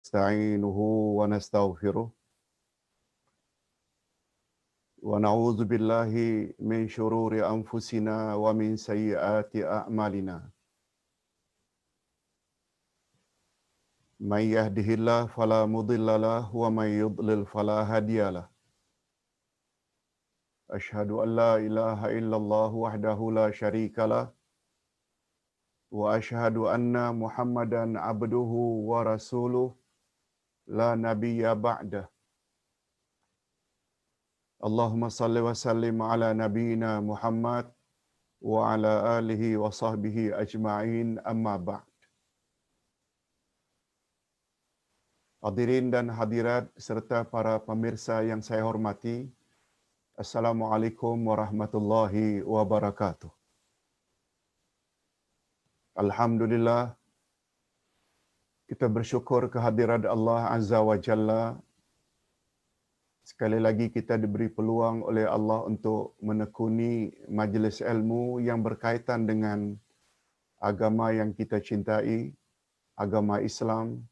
نستعينه ونستغفره ونعوذ بالله من شرور أنفسنا ومن سيئات أعمالنا من يهده الله فلا مضل له ومن يضلل فلا هادي له أشهد أن لا إله إلا الله وحده لا شريك له وأشهد أن محمدا عبده ورسوله لا نبي بعده اللهم صل وسلم على نبينا محمد وعلى آله وصحبه أجمعين أما بعد. Hadirin dan hadirat serta para pemirsa yang saya hormati, Assalamualaikum warahmatullahi wabarakatuh. Alhamdulillah, kita bersyukur kehadirat Allah Azza wa Jalla. Sekali lagi kita diberi peluang oleh Allah untuk menekuni majlis ilmu yang berkaitan dengan agama yang kita cintai, agama Islam,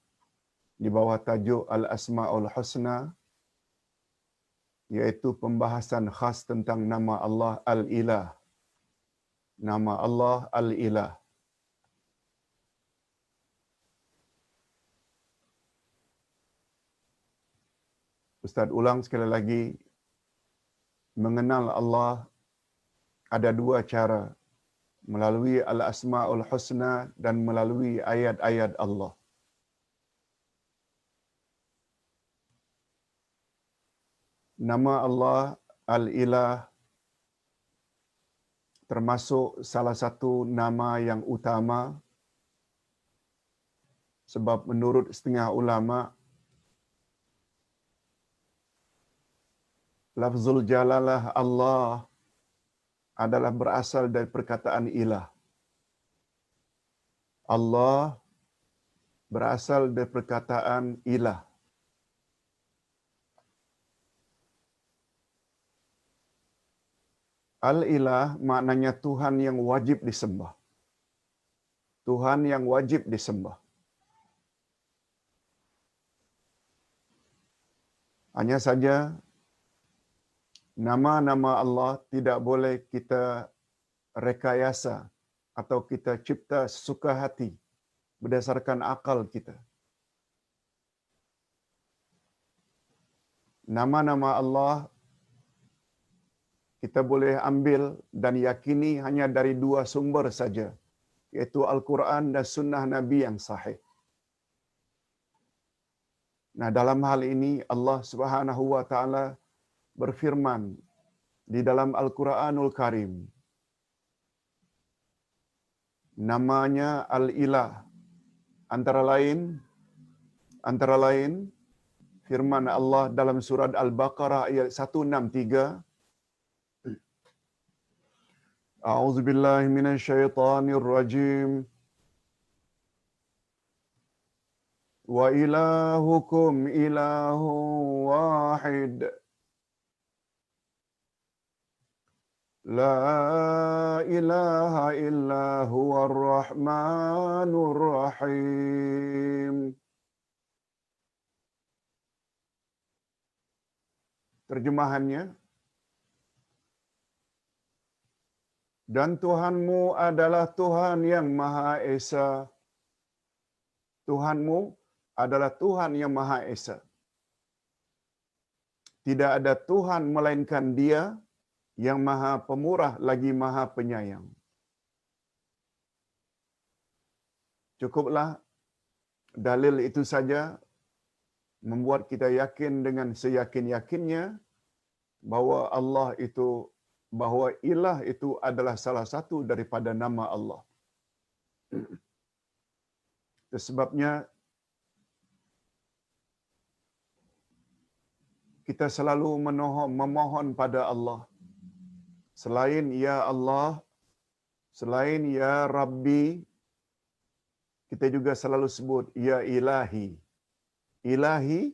di bawah tajuk Al-Asma'ul Husna, iaitu pembahasan khas tentang nama Allah Al-Ilah. Nama Allah Al-Ilah. Ustaz ulang sekali lagi, mengenal Allah ada dua cara, melalui Al-Asma'ul Husna dan melalui ayat-ayat Allah. Nama Allah Al-Ilah termasuk salah satu nama yang utama, sebab menurut setengah ulama, lafzul jalalah Allah adalah berasal dari perkataan ilah. Allah berasal dari perkataan ilah. Al-Ilah maknanya Tuhan yang wajib disembah. Tuhan yang wajib disembah. Hanya saja nama-nama Allah tidak boleh kita rekayasa atau kita cipta sesuka hati berdasarkan akal kita. Nama-nama Allah kita boleh ambil dan yakini hanya dari dua sumber saja, yaitu Al-Quran dan Sunnah Nabi yang sahih. Nah, dalam hal ini Allah Subhanahu wa taala berfirman di dalam Al-Quranul Karim. Namanya Al-Ilah. Antara lain firman Allah dalam surat Al-Baqarah ayat 163. A'udzu billahi minasyaitonir rajim. Wa ilahukum ilahun wahid. La ilaha illa huwar rahmanur rahim. Terjemahannya, dan Tuhanmu adalah Tuhan yang Maha Esa. Tuhanmu adalah Tuhan yang Maha Esa. Tidak ada Tuhan melainkan Dia yang Maha Pemurah lagi Maha Penyayang. Cukuplah dalil itu saja membuat kita yakin dengan seyakin-yakinnya bahwa Allah itu, bahwa ilah itu adalah salah satu daripada nama Allah. Itu sebabnya kita selalu memohon pada Allah. Selain Ya Allah, selain Ya Rabbi, kita juga selalu sebut Ya Ilahi. Ilahi,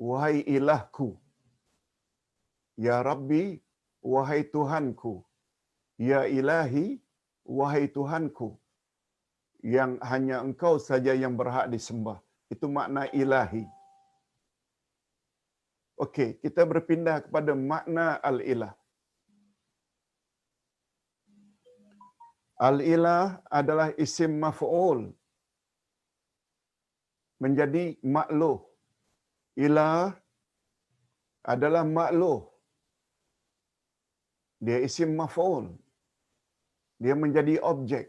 wahai ilahku. Ya Rabbi, wahai Tuhanku. Ya Ilahi, wahai Tuhanku. Yang hanya Engkau saja yang berhak disembah. Itu makna ilahi. Okey, kita berpindah kepada makna al-ilah. Al-ilah adalah isim maf'ul, menjadi makluh. Ilah adalah makluh. Dia isim maf'ul. Dia menjadi objek.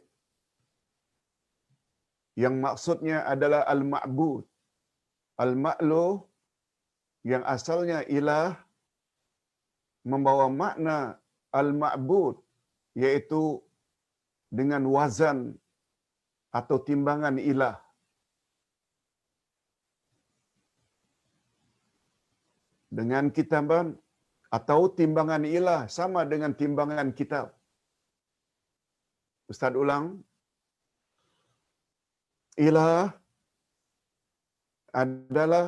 Yang maksudnya adalah al-ma'bud. Al-ma'luh yang asalnya ilah membawa makna al-ma'bud, iaitu dengan wazan atau timbangan ilah. Dengan kitaban atau timbangan ilah sama dengan timbangan kitab. Ustaz ulang. Ilah adalah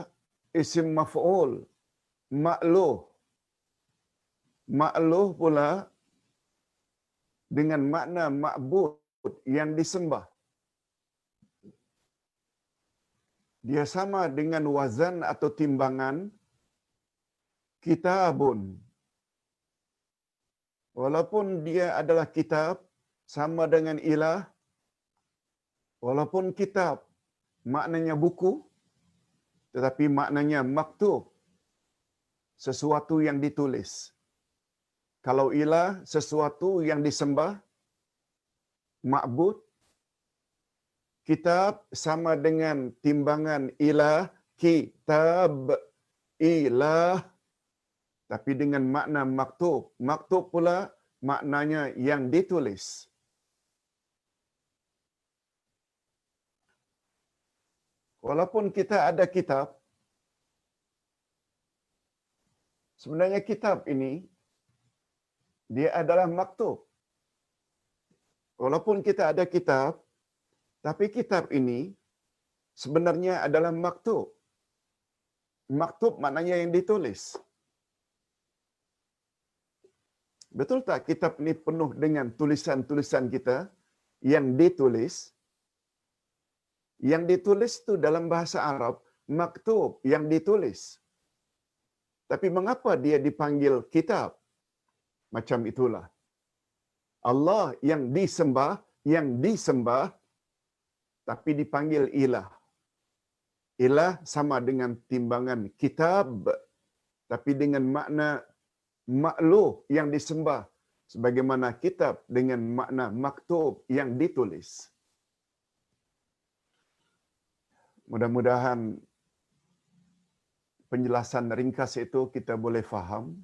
isim maf'ul, ma'luh. Ma'luh pula dengan makna ma'bud, yang disembah. Dia sama dengan wazan atau timbangan kitabun. Walaupun dia adalah kitab, sama dengan ilah. Walaupun kitab maknanya buku, tetapi maknanya maktub, sesuatu yang ditulis. Kalau ilah sesuatu yang disembah, ma'bud. Kitab sama dengan timbangan ilah, kitab, ilah, tapi dengan makna maktub. Maktub pula maknanya yang ditulis. Walaupun kita ada kitab, sebenarnya kitab ini dia adalah maktub. Walaupun kita ada kitab, tapi kitab ini sebenarnya adalah maktub. Maktub maknanya yang ditulis. Betul tak kitab ini penuh dengan tulisan-tulisan kita yang ditulis? Yang ditulis itu dalam bahasa Arab, maktub, yang ditulis. Tapi mengapa dia dipanggil kitab? Macam itulah. Allah yang disembah, tapi dipanggil ilah. Ilah sama dengan timbangan kitab, tapi dengan makna makluh yang disembah. Sebagaimana kitab dengan makna maktub yang ditulis. Mudah-mudahan penjelasan ringkas itu kita boleh faham.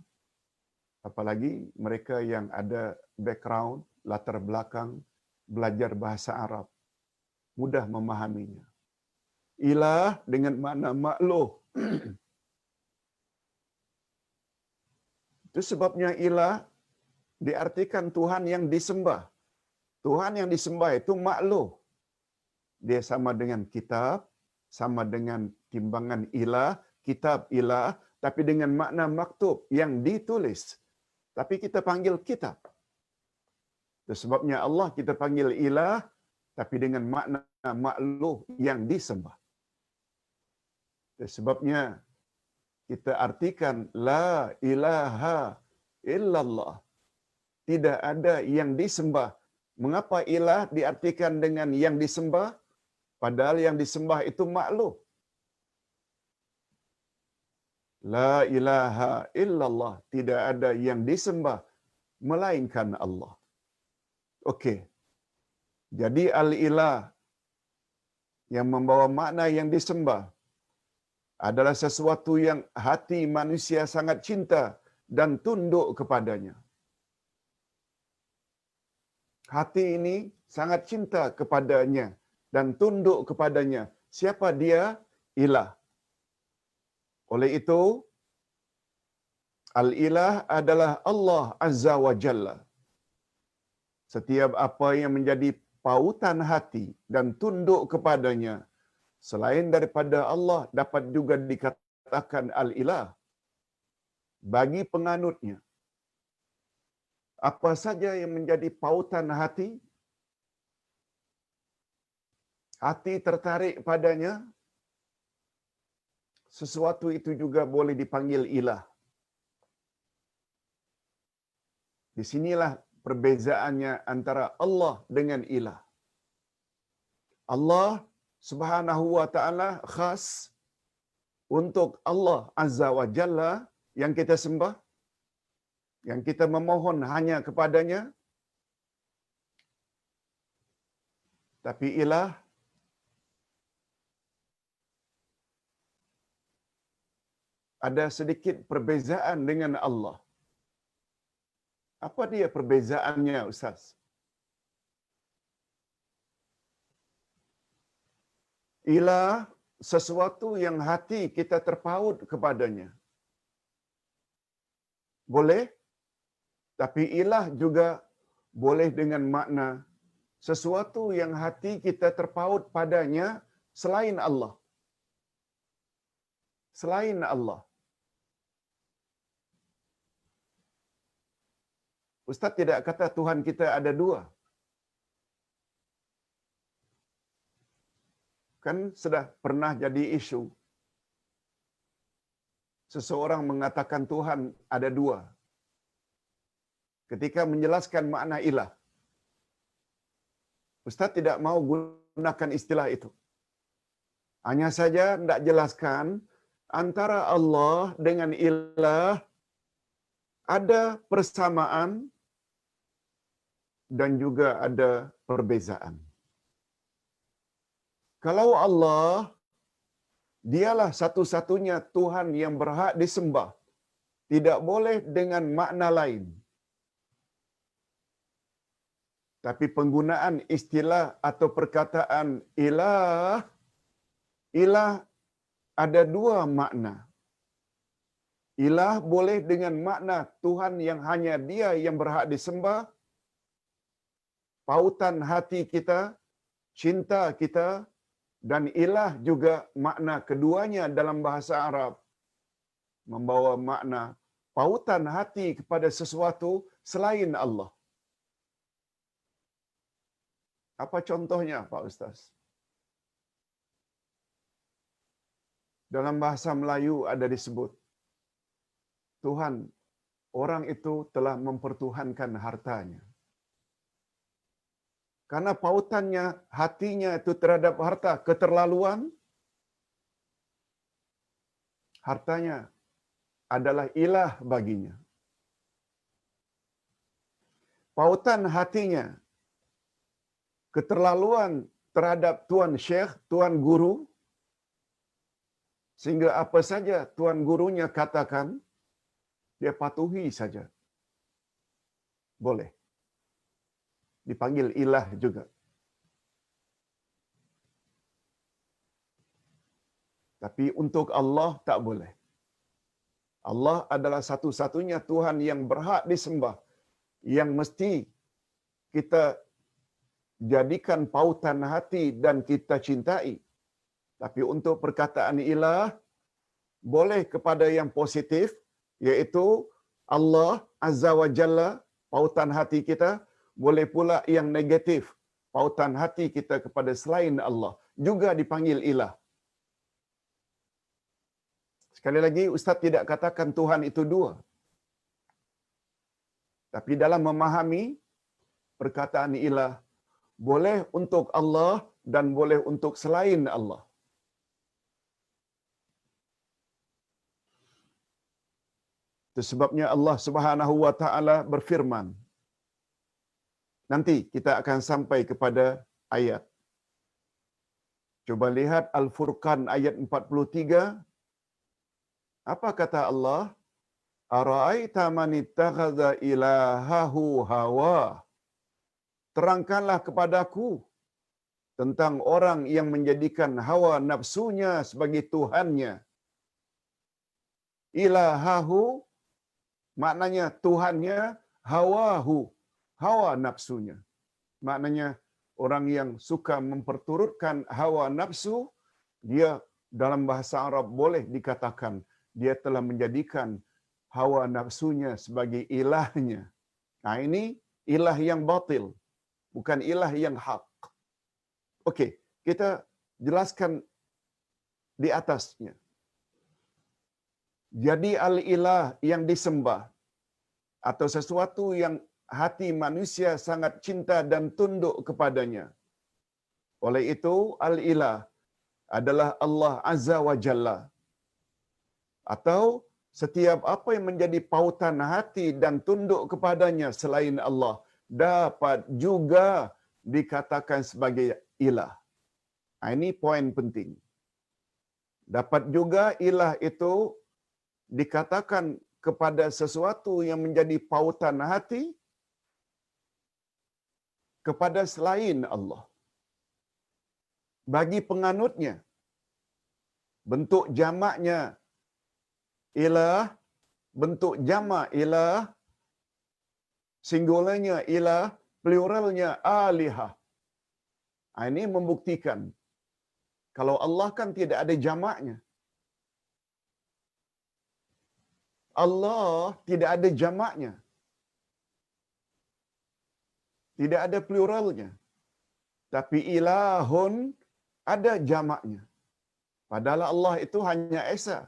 Apalagi mereka yang ada background, latar belakang, belajar bahasa Arab. Mudah memahaminya. Ilah dengan makna makluh. Itu sebabnya ilah diartikan Tuhan yang disembah. Tuhan yang disembah itu makluh. Dia sama dengan kitab, sama dengan timbangan ilah, kitab ilah, tapi dengan makna maktub yang ditulis. Tapi kita panggil kitab. Itu sebabnya Allah kita panggil ilah, tapi dengan makna makluh yang disembah. Itu sebabnya kita artikan la ilaha illallah. Tidak ada yang disembah. Mengapa ilah diartikan dengan yang disembah? Padahal yang disembah itu makhluk. La ilaha illallah. Tidak ada yang disembah melainkan Allah. Okey. Jadi al-ilah yang membawa makna yang disembah adalah sesuatu yang hati manusia sangat cinta dan tunduk kepadanya. Hati ini sangat cinta kepadanya dan tunduk kepadanya. Siapa dia? Ilah. Oleh itu, al-ilah adalah Allah Azza wa Jalla. Setiap apa yang menjadi pautan hati dan tunduk kepadanya, selain daripada Allah, dapat juga dikatakan al-ilah. Bagi penganutnya, apa saja yang menjadi pautan hati, hati tertarik padanya, sesuatu itu juga boleh dipanggil ilah. Di sinilah perbezaannya antara Allah dengan ilah. Allah Subhanahu wa taala khas untuk Allah Azza wa Jalla yang kita sembah, yang kita memohon hanya kepadanya. Tapi ilah ada sedikit perbezaan dengan Allah. Apa dia perbezaannya, Ustaz? Ilah sesuatu yang hati kita terpaut kepadanya. Boleh, tapi ilah juga boleh dengan makna sesuatu yang hati kita terpaut padanya selain Allah. Selain Allah. Ustaz tidak kata Tuhan kita ada dua. Kan sudah pernah jadi isu. Seseorang mengatakan Tuhan ada dua. Ketika menjelaskan makna ilah. Ustaz tidak mau gunakan istilah itu. Hanya saja tidak jelaskan antara Allah dengan ilah ada persamaan dan juga ada perbezaan. Kalau Allah, dialah satu-satunya Tuhan yang berhak disembah. Tidak boleh dengan makna lain. Tapi penggunaan istilah atau perkataan ilah, ilah ada dua makna. Ilah boleh dengan makna Tuhan yang hanya Dia yang berhak disembah, pautan hati kita, cinta kita, dan ilah juga makna keduanya dalam bahasa Arab membawa makna pautan hati kepada sesuatu selain Allah. Apa contohnya, Pak Ustaz? Dalam bahasa Melayu ada disebut, Tuhan, orang itu telah mempertuhankan hartanya. Karena pautannya, hatinya itu terhadap harta, keterlaluan, hartanya adalah ilah baginya. Pautan hatinya, keterlaluan terhadap tuan syekh, tuan guru, sehingga apa saja tuan gurunya katakan, dia patuhi saja. Boleh. Dipanggil ilah juga. Tapi untuk Allah tak boleh. Allah adalah satu-satunya Tuhan yang berhak disembah, yang mesti kita jadikan pautan hati dan kita cintai. Tapi untuk perkataan ilah, boleh kepada yang positif, yaitu Allah Azza wa Jalla, pautan hati kita, boleh pula yang negatif, pautan hati kita kepada selain Allah, juga dipanggil ilah. Sekali lagi, Ustaz tidak katakan Tuhan itu dua. Tapi dalam memahami perkataan ilah, boleh untuk Allah dan boleh untuk selain Allah. Itu sebabnya Allah Subhanahu wa taala berfirman. Nanti kita akan sampai kepada ayat. Coba lihat Al-Furqan ayat 43. Apa kata Allah? Ara'aita man ittakhadha ilahahu hawa. Terangkanlah kepadaku tentang orang yang menjadikan hawa nafsunya sebagai tuhannya. Ilahahu maknanya tuhannya, hawahu, hawa nafsunya. Maknanya orang yang suka memperturutkan hawa nafsu, dia dalam bahasa Arab boleh dikatakan dia telah menjadikan hawa nafsunya sebagai ilahnya. Nah, ini ilah yang batil, bukan ilah yang hak. Okey, kita jelaskan di atasnya. Jadi al-ilah yang disembah atau sesuatu yang hati manusia sangat cinta dan tunduk kepadanya. Oleh itu al-ilah adalah Allah Azza wa Jalla. Atau setiap apa yang menjadi pautan hati dan tunduk kepadanya selain Allah dapat juga dikatakan sebagai ilah. Ini poin penting. Dapat juga ilah itu dikatakan kepada sesuatu yang menjadi pautan hati kepada selain Allah. Bagi penganutnya, bentuk jamaknya ilah, bentuk jamak ilah, singularnya ilah, pluralnya alihah. Ini membuktikan kalau Allah kan tidak ada jamaknya. Allah tidak ada jamaknya. Tidak ada pluralnya. Tapi ilahun ada jamaknya. Padahal Allah itu hanya esa.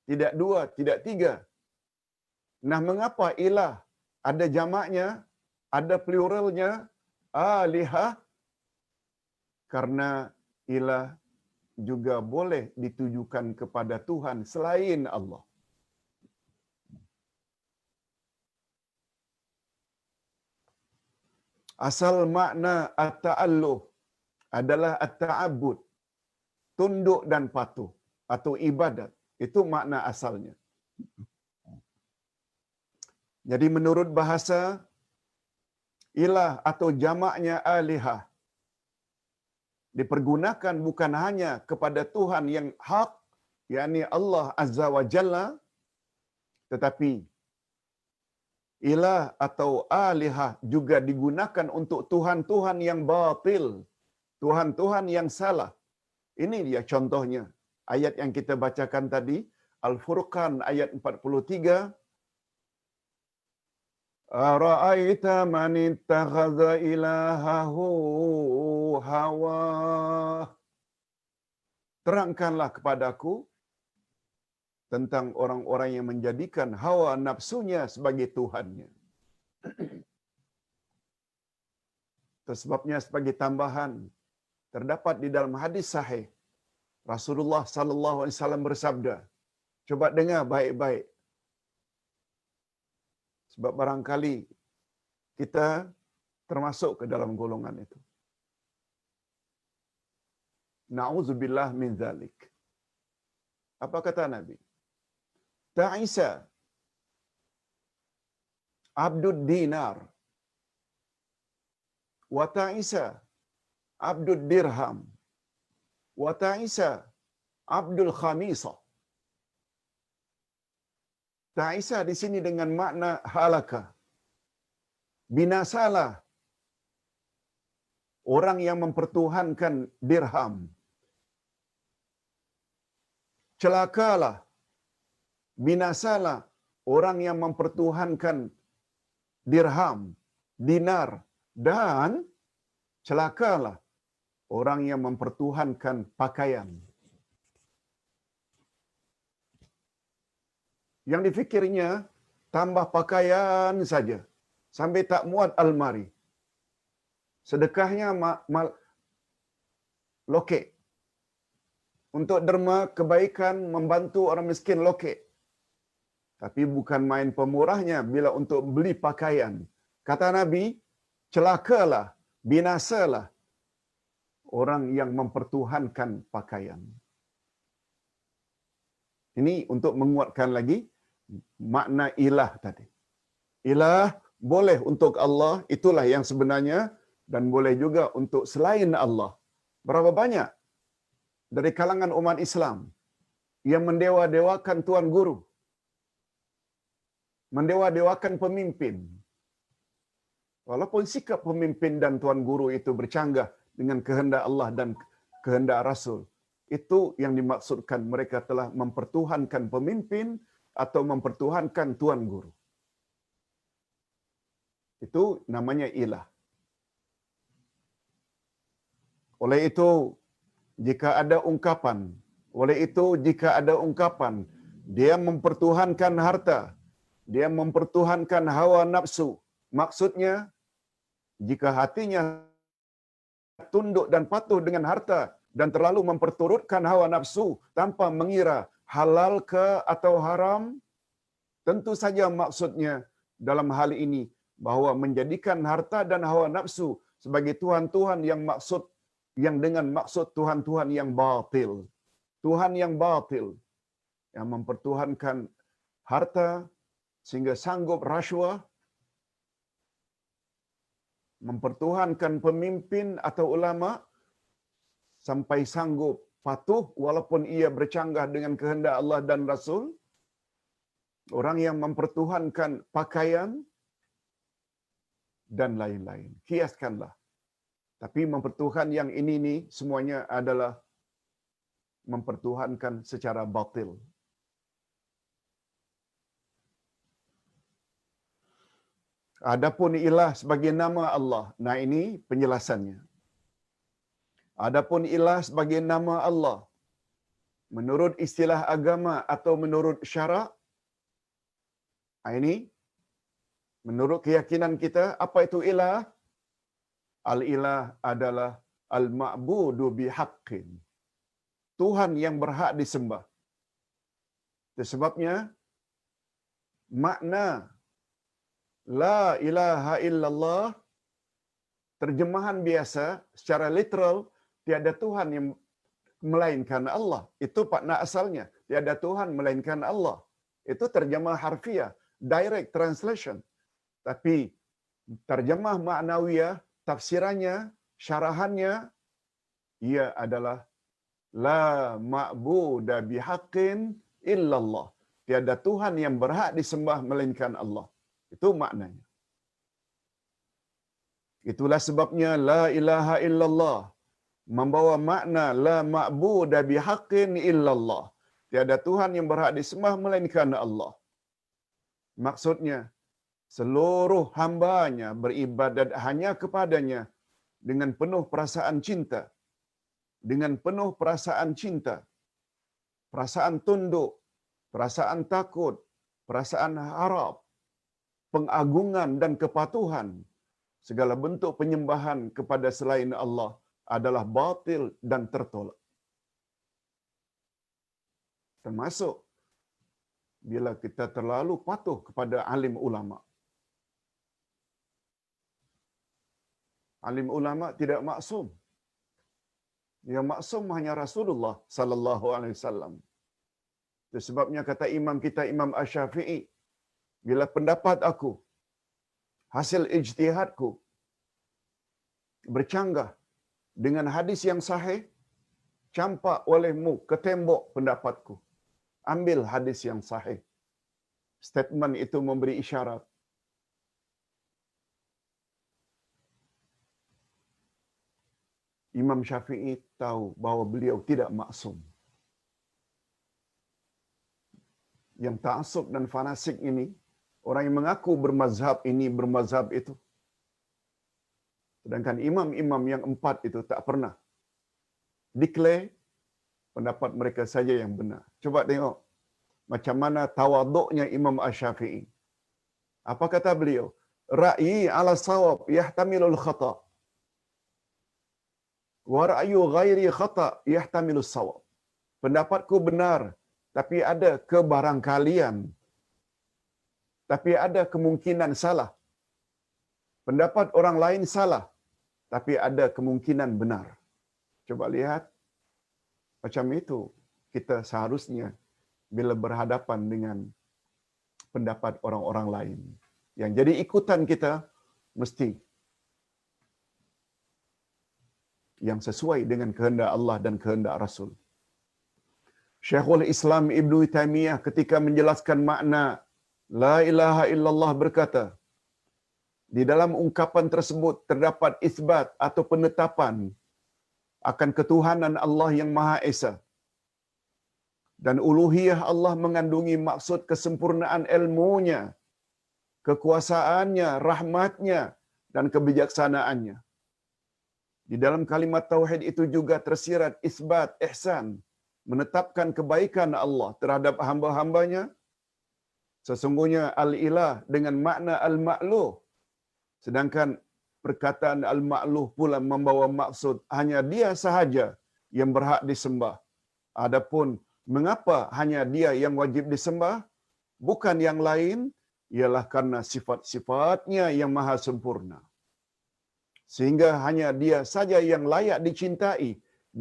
Tidak dua, tidak tiga. Nah, mengapa ilah ada jamaknya, ada pluralnya, alihah? Karena ilah juga boleh ditujukan kepada Tuhan selain Allah. Asal makna at-ta'alluh adalah at-ta'abbud, tunduk dan patuh atau ibadat. Itu makna asalnya. Jadi menurut bahasa, ilah atau jamaknya alihah dipergunakan bukan hanya kepada Tuhan yang hak, yakni Allah Azza wa Jalla, tetapi ilah atau alihah juga digunakan untuk Tuhan-Tuhan yang batil, Tuhan-Tuhan yang salah. Ini dia contohnya. Ayat yang kita bacakan tadi, Al-Furqan ayat 43. Ara'aita man ittakhadha ilahahu hawa. Terangkanlah kepadaku tentang orang-orang yang menjadikan hawa nafsunya sebagai Tuhannya. Sebabnya sebagai tambahan, terdapat di dalam hadis sahih, Rasulullah sallallahu alaihi wasallam bersabda, coba dengar baik-baik. Sebab barangkali kita termasuk ke dalam golongan itu. Na'udzubillah min dzalik. Apa kata Nabi? Ta'isa abdud dinar wa ta'isa abdud dirham wa ta'isa abdul khamisah. Ta'isa di sini dengan makna halaka. Binasalah orang yang mempertuhankan dirham. Celakalah, binasalah orang yang mempertuhankan dirham, dinar, dan celakalah orang yang mempertuhankan pakaian. Yang difikirnya tambah pakaian saja sampai tak muat almari. Sedekahnya lokek. Untuk derma kebaikan membantu orang miskin lokek. Tapi bukan main pemurahnya bila untuk beli pakaian. Kata Nabi, celakalah, binasalah orang yang mempertuhankan pakaian. Ini untuk menguatkan lagi makna ilah tadi. Ilah boleh untuk Allah, itulah yang sebenarnya, dan boleh juga untuk selain Allah. Berapa banyak dari kalangan umat Islam yang mendewa-dewakan tuan guru, mendewa-dewakan pemimpin. Walaupun sikap pemimpin dan tuan guru itu bercanggah dengan kehendak Allah dan kehendak Rasul, itu yang dimaksudkan mereka telah mempertuhankan pemimpin atau mempertuhankan tuan guru. Itu namanya ilah. Oleh itu, jika ada ungkapan Dia mempertuhankan harta. Dia mempertuhankan hawa nafsu. Maksudnya, jika hatinya tunduk dan patuh dengan harta dan terlalu memperturutkan hawa nafsu tanpa mengira halal ke atau haram, tentu saja maksudnya dalam hal ini bahwa menjadikan harta dan hawa nafsu sebagai Tuhan-Tuhan yang dengan maksud Tuhan-Tuhan yang batil. Tuhan yang batil yang mempertuhankan harta sehingga sanggup rasuah, mempertuhankan pemimpin atau ulama sampai sanggup patuh walaupun ia bercanggah dengan kehendak Allah dan Rasul. Orang yang mempertuhankan pakaian dan lain-lain. Kiaskanlah. Tapi mempertuhan yang ini semuanya adalah mempertuhankan secara batil. Adapun ilah sebagai nama Allah. Nah, ini penjelasannya. Adapun ilah sebagai nama Allah, menurut istilah agama atau menurut syarak, ini menurut keyakinan kita, apa itu ilah? Al-ilah adalah al-ma'budu bihaqqin. Tuhan yang berhak disembah. Itu sebabnya makna la ilaha illallah, terjemahan biasa secara literal, tiada Tuhan yang melainkan Allah. Itu makna asalnya. Tiada Tuhan melainkan Allah. Itu terjemah harfiah, direct translation. Tapi terjemah maknawiyah, tafsirannya, syarahannya, ia adalah la ma'buda bihaqqin illallah. Tiada Tuhan yang berhak disembah melainkan Allah. Itu maknanya. Itulah sebabnya la ilaha illallah membawa makna la ma'buda bihaqqin illallah. Tiada Tuhan yang berhak disembah melainkan Allah. Maksudnya, seluruh hambanya beribadat hanya kepadanya dengan penuh perasaan cinta. Dengan penuh perasaan cinta. Perasaan tunduk, perasaan takut, perasaan harap, pengagungan dan kepatuhan. Segala bentuk penyembahan kepada selain Allah adalah batil dan tertolak. Termasuk bila kita terlalu patuh kepada alim ulama. Alim ulama tidak maksum. Yang maksum hanya Rasulullah sallallahu alaihi wasallam. Itu sebabnya kata imam kita Imam Asy-Syafi'i, bila pendapat aku, hasil ijtihadku bercanggah dengan hadis yang sahih, campak olehmu ke tembok pendapatku. Ambil hadis yang sahih. Statement itu memberi isyarat. Imam Syafi'i tahu bahawa beliau tidak maksum. Yang ta'assub dan fanasik ini, orang yang mengaku bermazhab ini, bermazhab itu. Sedangkan imam-imam yang 4 itu tak pernah declare pendapat mereka saja yang benar. Coba tengok macam mana tawaduknya Imam Asy-Syafi'i. Apa kata beliau? Ra'yi ala sawab yahtamilul khata'. Wa ra'yu ghairi khata' yahtamilus sawab. Pendapatku benar, tapi ada kebarangkalian. Tapi ada kemungkinan salah. Pendapat orang lain salah, tapi ada kemungkinan benar. Coba lihat, macam itu kita seharusnya bila berhadapan dengan pendapat orang-orang lain. Yang jadi ikutan kita mesti yang sesuai dengan kehendak Allah dan kehendak Rasul. Syekhul Islam Ibn Taimiyah ketika menjelaskan makna la ilaha illallah berkata, di dalam ungkapan tersebut terdapat isbat atau penetapan akan ketuhanan Allah yang Maha Esa. Dan uluhiyah Allah mengandungi maksud kesempurnaan ilmunya, kekuasaannya, rahmatnya, dan kebijaksanaannya. Di dalam kalimat tauhid itu juga tersirat isbat ihsan, menetapkan kebaikan Allah terhadap hamba-hambanya, sesungguhnya al-ilah dengan makna al-ma'luh. Sedangkan perkataan al-ma'luh pula membawa maksud hanya dia sahaja yang berhak disembah. Adapun mengapa hanya dia yang wajib disembah, bukan yang lain, ialah karena sifat-sifatnya yang maha sempurna. Sehingga hanya dia saja yang layak dicintai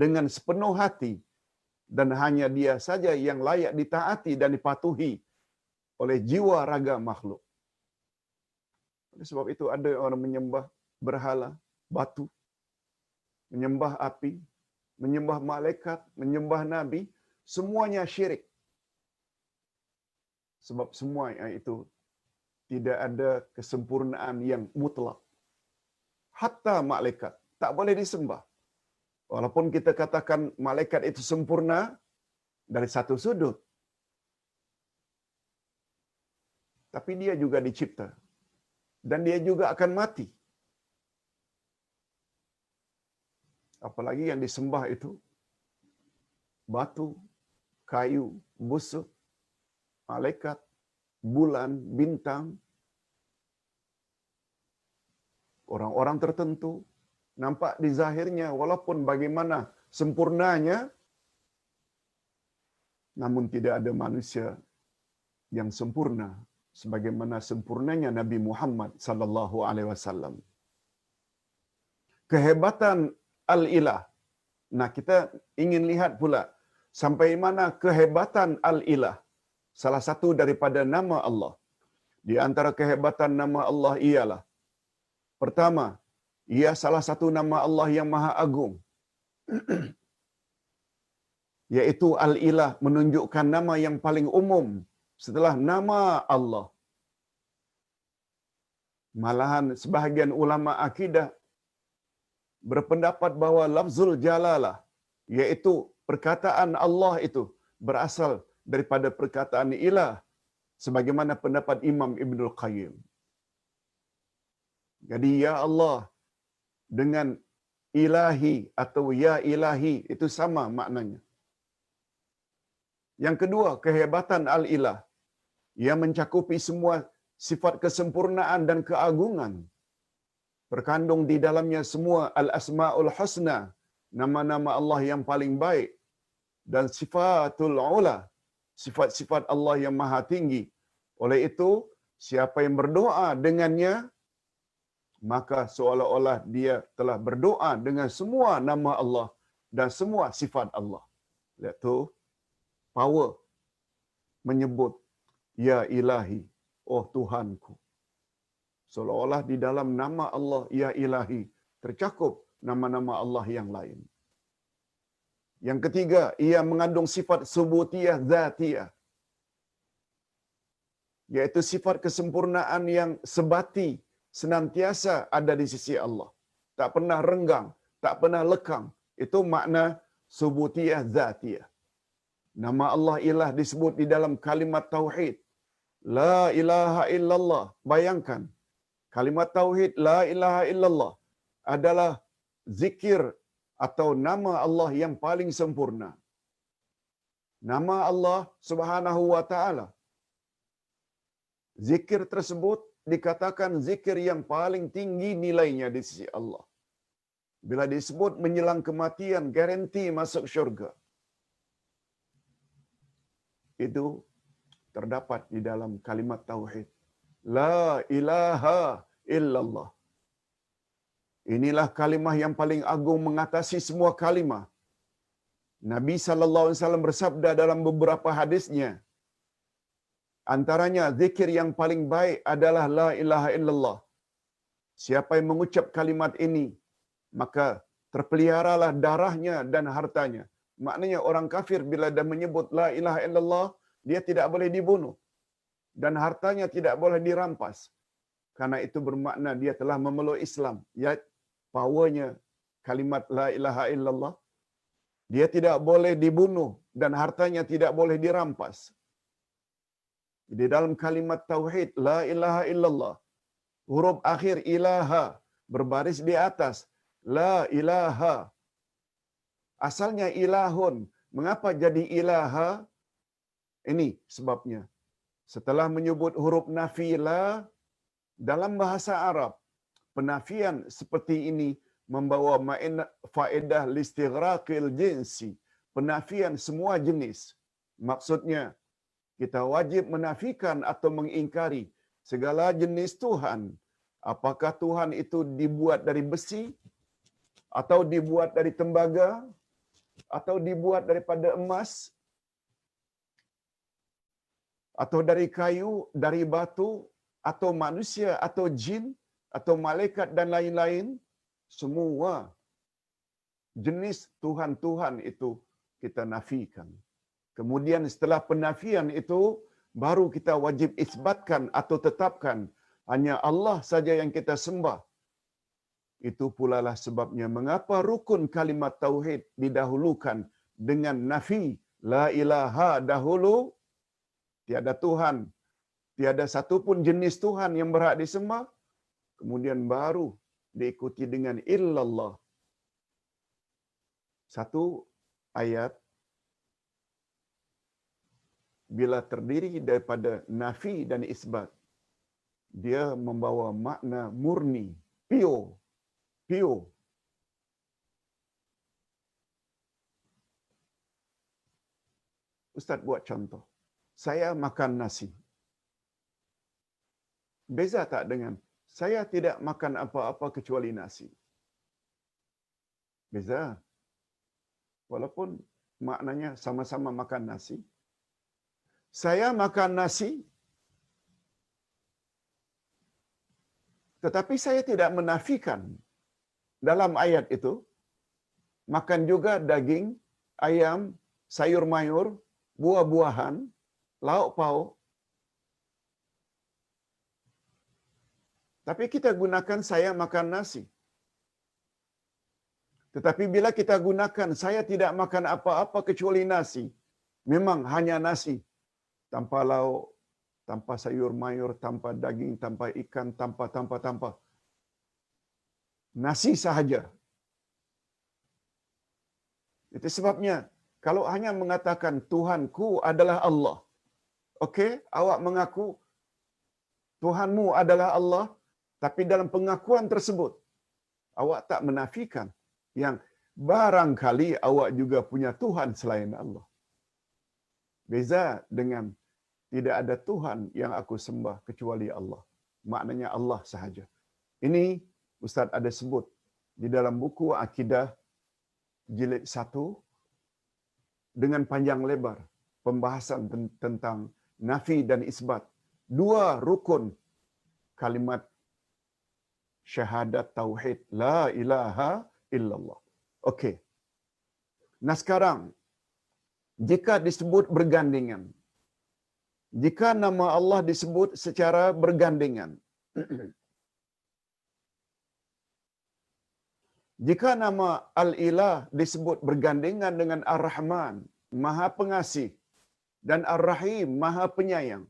dengan sepenuh hati, dan hanya dia saja yang layak ditaati dan dipatuhi oleh jiwa raga makhluk. Oleh sebab itu ada orang menyembah berhala, batu, menyembah api, menyembah malaikat, menyembah nabi, semuanya syirik. Sebab semua itu tidak ada kesempurnaan yang mutlak. Hatta malaikat tak boleh disembah. Walaupun kita katakan malaikat itu sempurna dari satu sudut, tapi dia juga dicipta dan dia juga akan mati. Apalagi yang disembah itu batu, kayu, busuk, malaikat, bulan, bintang, orang-orang tertentu. Nampak di zahirnya walaupun bagaimana sempurnanya, namun tidak ada manusia yang sempurna sebagaimana sempurnanya Nabi Muhammad sallallahu alaihi wasallam. Kehebatan al-ilah. Nah, kita ingin lihat pula sampai mana kehebatan al-ilah. Salah satu daripada nama Allah. Di antara kehebatan nama Allah ialah, pertama, ia salah satu nama Allah yang maha agung, yaitu al-ilah, menunjukkan nama yang paling umum setelah nama Allah. Malahan sebahagian ulama akidah berpendapat bahawa lafzul jalalah, yaitu perkataan Allah itu berasal daripada perkataan ilah, sebagaimana pendapat Imam Ibnul Qayyim. Jadi ya Allah dengan ilahi atau ya ilahi itu sama maknanya. Yang kedua, kehebatan al-ilah. Ia mencakupi semua sifat kesempurnaan dan keagungan. Terkandung di dalamnya semua al-asma'ul husna, nama-nama Allah yang paling baik, dan sifatul ula, sifat-sifat Allah yang maha tinggi. Oleh itu, siapa yang berdoa dengannya, maka seolah-olah dia telah berdoa dengan semua nama Allah dan semua sifat Allah. Lihat tu, power menyebut ya ilahi, oh Tuhanku. Seolah-olah di dalam nama Allah ya ilahi tercakup nama-nama Allah yang lain. Yang ketiga, ia mengandung sifat subutiyah zatiyah, yaitu sifat kesempurnaan yang sebati, senantiasa ada di sisi Allah. Tak pernah renggang, tak pernah lekang. Itu makna subutiyah zatiyah. Nama Allah ilah disebut di dalam kalimat tauhid. La ilaha illallah. Bayangkan, kalimat tauhid la ilaha illallah adalah zikir atau nama Allah yang paling sempurna. Nama Allah Subhanahu wa taala. Zikir tersebut dikatakan zikir yang paling tinggi nilainya di sisi Allah. Bila disebut menjelang kematian, garanti masuk syurga. Itu terdapat di dalam kalimat tauhid. La ilaha illallah. Inilah kalimah yang paling agung mengatasi semua kalimah. Nabi sallallahu alaihi wasallam bersabda dalam beberapa hadisnya, antaranya zikir yang paling baik adalah la ilaha illallah. Siapa yang mengucap kalimat ini, maka terpeliharalah darahnya dan hartanya. Maknanya orang kafir bila dia menyebut la ilaha illallah, dia tidak boleh dibunuh dan hartanya tidak boleh dirampas. Karena itu bermakna dia telah memeluk Islam. Ya, powernya kalimat la ilaha illallah. Dia tidak boleh dibunuh dan hartanya tidak boleh dirampas. Di dalam kalimat tauhid la ilaha illallah, huruf akhir ilaha berbaris di atas la ilaha. Asalnya ilahun, Mengapa jadi ilaha? Ini sebabnya. Setelah menyebut huruf nafi la dalam bahasa Arab, penafian seperti ini membawa faedah listighraqil jinsi, penafian semua jenis. Maksudnya, kita wajib menafikan atau mengingkari segala jenis Tuhan. Apakah Tuhan itu dibuat dari besi, atau dibuat dari tembaga, atau dibuat daripada emas, atau dari kayu, dari batu, atau manusia, atau jin, atau malaikat dan lain-lain. Semua jenis Tuhan-Tuhan itu kita nafikan. Kemudian setelah penafian itu, baru kita wajib isbatkan atau tetapkan hanya Allah saja yang kita sembah. Itu pula lah sebabnya mengapa rukun kalimat tauhid didahulukan dengan nafi la ilaha dahulu, tiada Tuhan, tiada satu pun jenis Tuhan yang berhak disembah. Kemudian baru diikuti dengan illallah. Satu ayat bila terdiri daripada nafi dan isbat, dia membawa makna murni, pure. Ustaz buat contoh. Saya makan nasi. Beza tak dengan saya tidak makan apa-apa kecuali nasi? Beza. Walaupun maknanya sama-sama makan nasi. Saya makan nasi, tetapi saya tidak menafikan dalam ayat itu makan juga daging, ayam, sayur mayur, buah-buahan, lauk pauk. Tapi kita gunakan saya makan nasi. Tetapi bila kita gunakan saya tidak makan apa-apa kecuali nasi, memang hanya nasi, tanpa lauk, tanpa sayur mayur, tanpa daging, tanpa ikan, tanpa. Nasi sahaja. Itu sebabnya, kalau hanya mengatakan Tuhanku adalah Allah, okey, awak mengaku Tuhanmu adalah Allah, tapi dalam pengakuan tersebut, awak tak menafikan yang barangkali awak juga punya Tuhan selain Allah. Beza dengan tidak ada Tuhan yang aku sembah kecuali Allah. Maknanya Allah sahaja. Ini Ustaz ada sebut di dalam buku Akidah jilid 1 dengan panjang lebar pembahasan tentang nafi dan isbat. Dua rukun kalimat syahadat tauhid la ilaha illallah. Okey. Nah sekarang jika disebut bergandengan, jika nama Allah disebut secara bergandengan, jika nama Al-Ilah disebut bergandengan dengan Ar-Rahman, Maha Pengasih, dan Ar-Rahim, Maha Penyayang,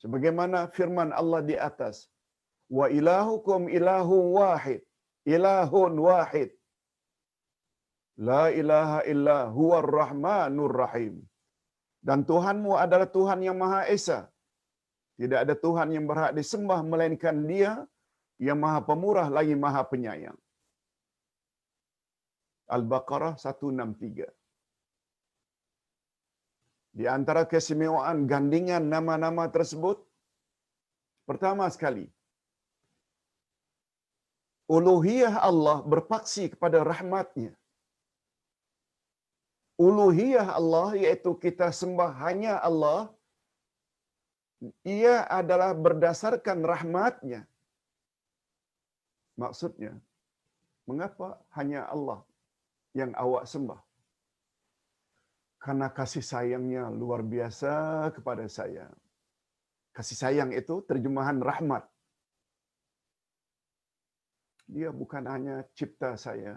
sebagaimana firman Allah di atas, wa ilahukum ilahun wahid, ilahun wahid, la ilaha illa huwar rahmanur rahim. Dan Tuhanmu adalah Tuhan yang Maha Esa. Tidak ada Tuhan yang berhak disembah melainkan Dia yang Maha Pemurah lagi Maha Penyayang. Al-Baqarah 163. Di antara keistimewaan gandingan nama-nama tersebut, pertama sekali, uluhiyah Allah berpaksi kepada rahmatnya. Uluhiyah Allah iaitu kita sembah hanya Allah, ia adalah berdasarkan rahmatnya. Maksudnya, mengapa hanya Allah yang awak sembah? Karena kasih sayangnya luar biasa kepada saya. Kasih sayang itu terjemahan rahmat. Dia bukan hanya cipta saya,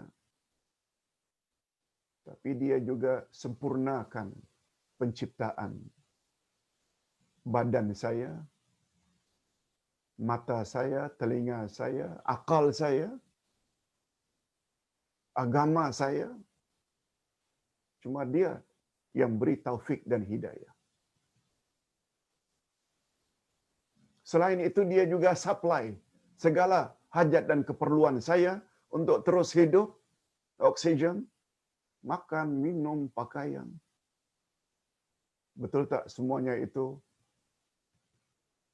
tapi dia juga sempurnakan penciptaan badan saya, mata saya, telinga saya, akal saya, agama saya. Cuma dia yang beri taufik dan hidayah. Selain itu dia juga supply segala hajat dan keperluan saya untuk terus hidup, oksigen, makan, minum, pakaian. Betul tak semuanya itu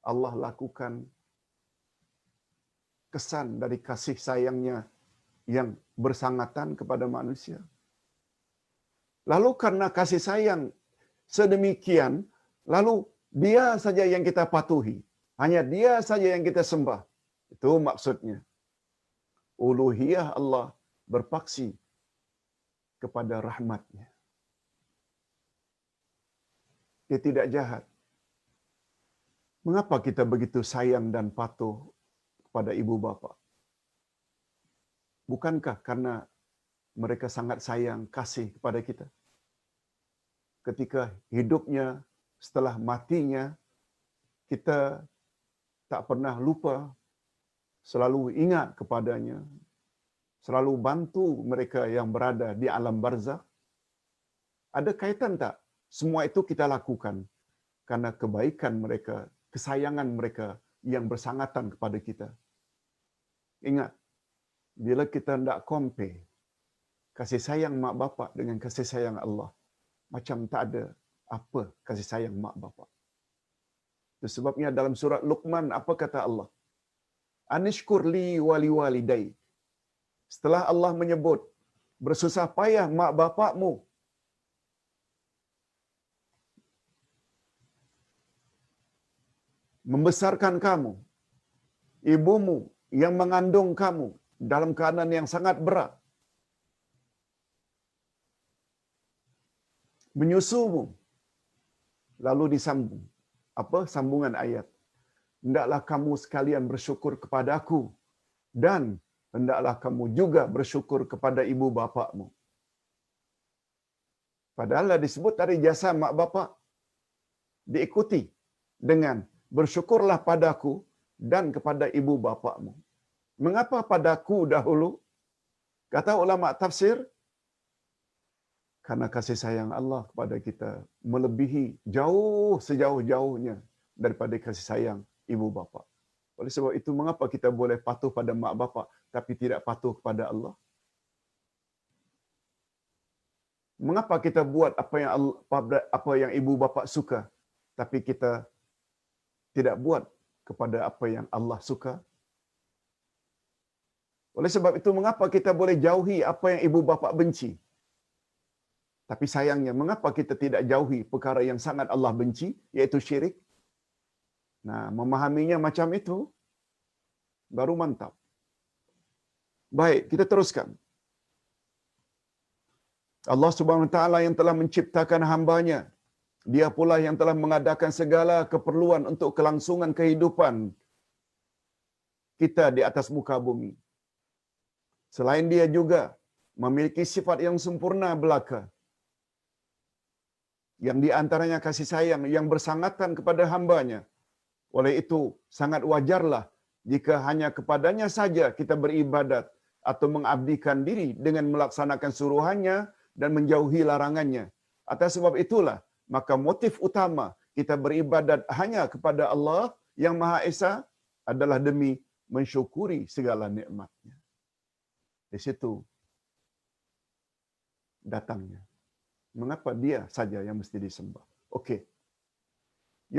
Allah lakukan kesan dari kasih sayangnya yang bersangatan kepada manusia. Lalu karena kasih sayang sedemikian, lalu dia saja yang kita patuhi. Hanya dia saja yang kita sembah. Itu maksudnya. Uluhiyah Allah berpaksi kepada rahmatnya. Dia tidak jahat. Mengapa kita begitu sayang dan patuh kepada ibu bapa? Bukankah karena mereka sangat sayang, kasih kepada kita? Ketika hidupnya, setelah matinya, kita tak pernah lupa, selalu ingat kepadanya, selalu bantu mereka yang berada di alam barzakh. Ada kaitan tak? Semua itu kita lakukan karena kebaikan mereka, kesayangan mereka yang bersangatan kepada kita. Ingat, bila kita hendak compare kasih sayang mak bapak dengan kasih sayang Allah, macam tak ada apa kasih sayang mak bapak. Itu sebabnya dalam surat Luqman apa kata Allah? Anishkur li wali walidai. Setelah Allah menyebut bersusah payah mak bapakmu, membesarkan kamu, ibumu yang mengandung kamu dalam keadaan yang sangat berat, menyusumu, lalu disambung. Apa sambungan ayat? Hendaklah kamu sekalian bersyukur kepadaku dan hendaklah kamu juga bersyukur kepada ibu bapakmu. Padahal disebut dari jasa mak bapak diikuti dengan bersyukurlah padaku dan kepada ibu bapakmu. Mengapa padaku dahulu? Kata ulama tafsir, karena kasih sayang Allah kepada kita melebihi jauh sejauh-jauhnya daripada kasih sayang ibu bapa. Oleh sebab itu, mengapa kita boleh patuh pada mak bapak tapi tidak patuh kepada Allah? Mengapa kita buat apa yang ibu bapa suka tapi kita tidak buat kepada apa yang Allah suka? Oleh sebab itu, mengapa kita boleh jauhi apa yang ibu bapa benci? Tapi sayangnya, mengapa kita tidak jauhi perkara yang sangat Allah benci, iaitu syirik? Nah, memahaminya macam itu, baru mantap. Baik, kita teruskan. Allah Subhanahu Wa Taala yang telah menciptakan hamba-Nya, Dia pula yang telah mengadakan segala keperluan untuk kelangsungan kehidupan kita di atas muka bumi. Selain Dia juga memiliki sifat yang sempurna belaka, yang di antaranya kasih sayang yang bersangatan kepada hamba-Nya. Oleh itu, sangat wajarlah jika hanya kepadanya saja kita beribadat atau mengabdikan diri dengan melaksanakan suruhannya dan menjauhi larangannya. Atas sebab itulah, maka motif utama kita beribadat hanya kepada Allah yang Maha Esa adalah demi mensyukuri segala nikmat-Nya. Di situ datangnya. Mengapa Dia saja yang mesti disembah? Okey.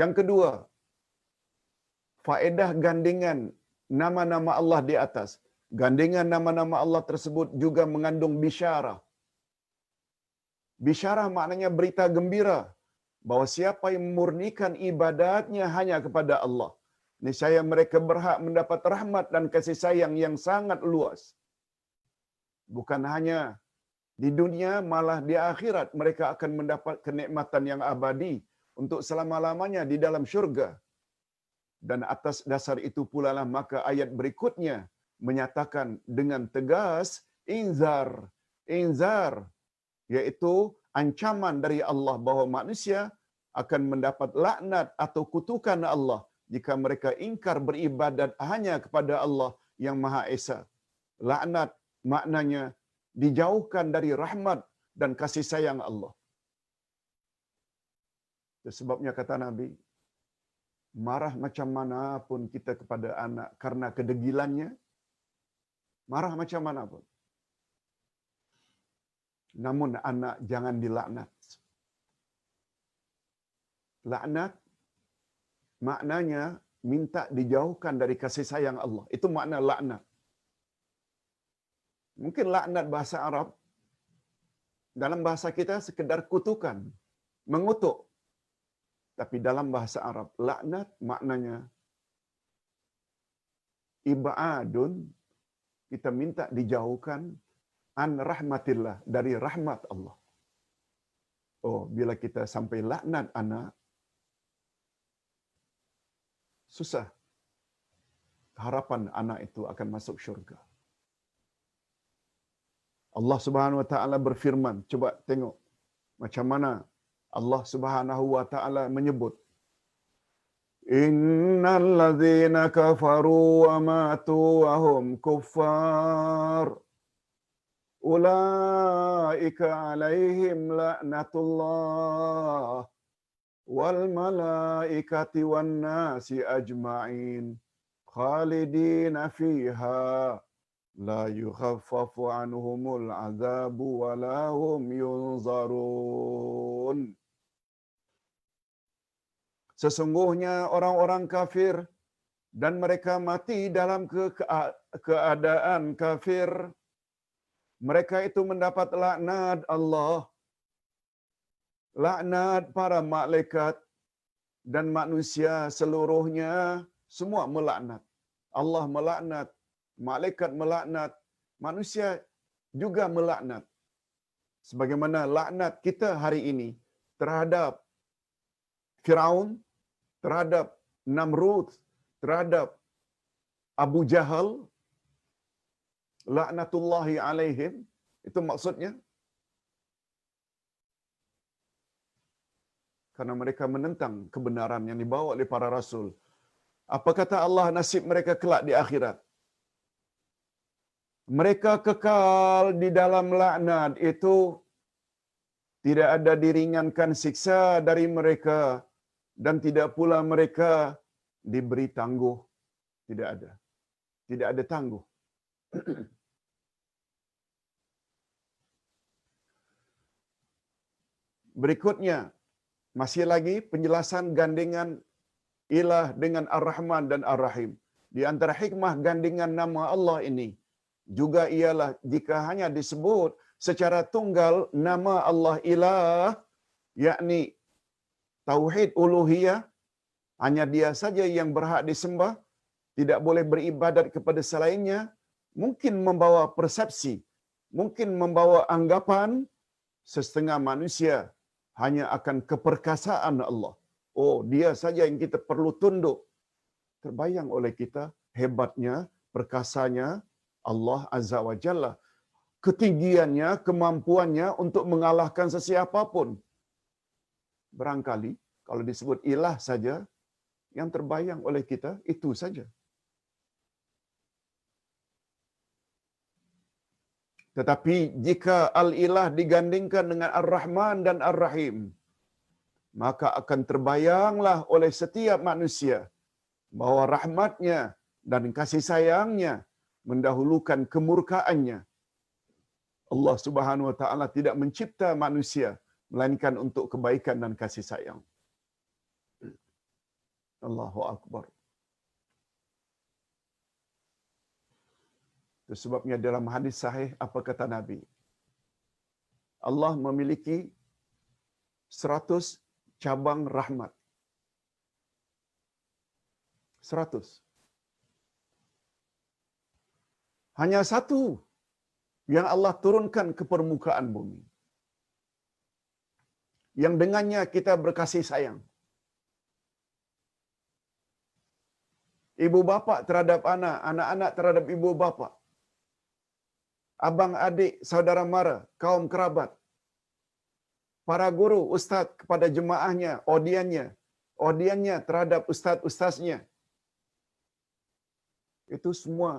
Yang kedua, faedah gandengan nama-nama Allah di atas. Gandengan nama-nama Allah tersebut juga mengandung bisyarah. Bisyarah maknanya berita gembira bahawa siapa yang memurnikan ibadatnya hanya kepada Allah, niscaya mereka berhak mendapat rahmat dan kasih sayang yang sangat luas. Bukan hanya di dunia, malah di akhirat mereka akan mendapat kenikmatan yang abadi untuk selama-lamanya di dalam syurga. Dan atas dasar itu pula lah maka ayat berikutnya menyatakan dengan tegas inzar, inzar, iaitu ancaman dari Allah bahawa manusia akan mendapat laknat atau kutukan Allah jika mereka ingkar beribadat hanya kepada Allah yang Maha Esa. Laknat maknanya dijauhkan dari rahmat dan kasih sayang Allah. Itu sebabnya kata Nabi, marah macam mana pun kita kepada anak karena kedegilannya, marah macam mana pun. Namun anak jangan dilaknat. Laknat maknanya minta dijauhkan dari kasih sayang Allah. Itu makna laknat. Mungkin laknat bahasa Arab, dalam bahasa kita sekedar kutukan, mengutuk. Tapi dalam bahasa Arab, laknat maknanya ibadun, kita minta dijauhkan an rahmatillah, dari rahmat Allah. Oh, bila kita sampai laknat anak, susah harapan anak itu akan masuk syurga. Allah Subhanahu wa taala berfirman, coba tengok macam mana Allah Subhanahu wa taala menyebut, innal ladzina kafaru wa matu wa hum kuffar ulaika alaihim la'natullah wal malaikati wan nasi ajma'in khalidina fiha la yukhaffafu anhumul azabu wa la hum yunzarun. Sesungguhnya orang-orang kafir dan mereka mati dalam keadaan kafir, mereka itu mendapat laknat Allah, laknat para malaikat dan manusia seluruhnya, semua melaknat. Allah melaknat, malaikat melaknat, manusia juga melaknat. Sebagaimana laknat kita hari ini terhadap Firaun, terhadap Namrud, terhadap Abu Jahal, laknatullahi alaihim, itu maksudnya karena mereka menentang kebenaran yang dibawa oleh para rasul. Apa kata Allah nasib mereka kelak di akhirat? Mereka kekal di dalam laknat itu, tidak ada diringankan siksa dari mereka, dan tidak pula mereka diberi tangguh. Tidak ada. Tidak ada tangguh. Berikutnya, masih lagi penjelasan gandengan ilah dengan Ar-Rahman dan Ar-Rahim. Di antara hikmah gandengan nama Allah ini juga ialah jika hanya disebut secara tunggal nama Allah ilah, yakni tauhid uluhiyah, hanya dia saja yang berhak disembah, tidak boleh beribadat kepada selainnya, mungkin membawa persepsi, mungkin membawa anggapan setengah manusia hanya akan keperkasaan Allah. Oh, dia saja yang kita perlu tunduk. Terbayang oleh kita hebatnya, perkasanya Allah Azza wa Jalla. Ketinggiannya, kemampuannya untuk mengalahkan sesiapa pun. Barangkali kalau disebut ilah saja, yang terbayang oleh kita itu saja. Tetapi jika al-ilah digandingkan dengan Ar-Rahman dan Ar-Rahim, maka akan terbayanglah oleh setiap manusia bahwa rahmatnya dan kasih sayangnya mendahulukan kemurkaannya. Allah Subhanahu wa taala tidak mencipta manusia melainkan untuk kebaikan dan kasih sayang. Allahu akbar. Itu sebabnya dalam hadis sahih apa kata Nabi? Allah memiliki 100 cabang rahmat. 100. Hanya satu yang Allah turunkan ke permukaan bumi, yang dengannya kita berkasih sayang. Ibu bapa terhadap anak, anak-anak terhadap ibu bapa, abang adik, saudara mara, kaum kerabat, para guru, ustaz kepada jemaahnya, audiennya terhadap ustaz-ustaznya. Itu semua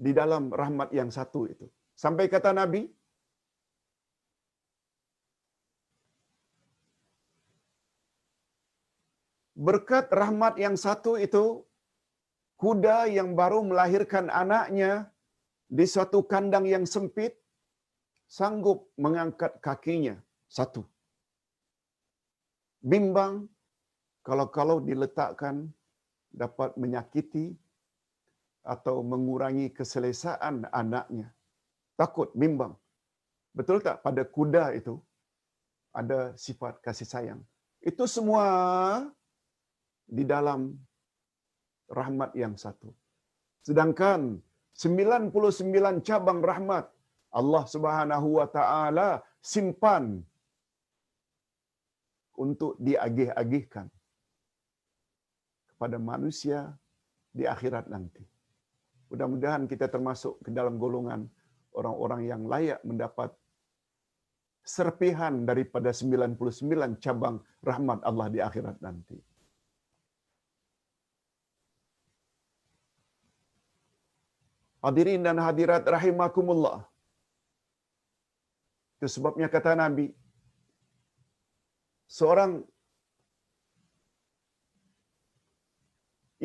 di dalam rahmat yang satu itu. Sampai kata Nabi, Berkat rahmat yang satu itu, kuda yang baru melahirkan anaknya di suatu kandang yang sempit, sanggup mengangkat kakinya satu. Bimbang kalau diletakkan dapat menyakiti atau mengurangi keselesaan anaknya. Takut, bimbang. Betul tak pada kuda itu ada sifat kasih sayang? Itu semua di dalam rahmat yang satu. Sedangkan 99 cabang rahmat Allah Subhanahu wa taala simpan untuk diagih-agihkan kepada manusia di akhirat nanti. Mudah-mudahan kita termasuk ke dalam golongan orang-orang yang layak mendapat serpihan daripada 99 cabang rahmat Allah di akhirat nanti. Hadirin dan hadirat rahimakumullah. Itu sebabnya kata Nabi, seorang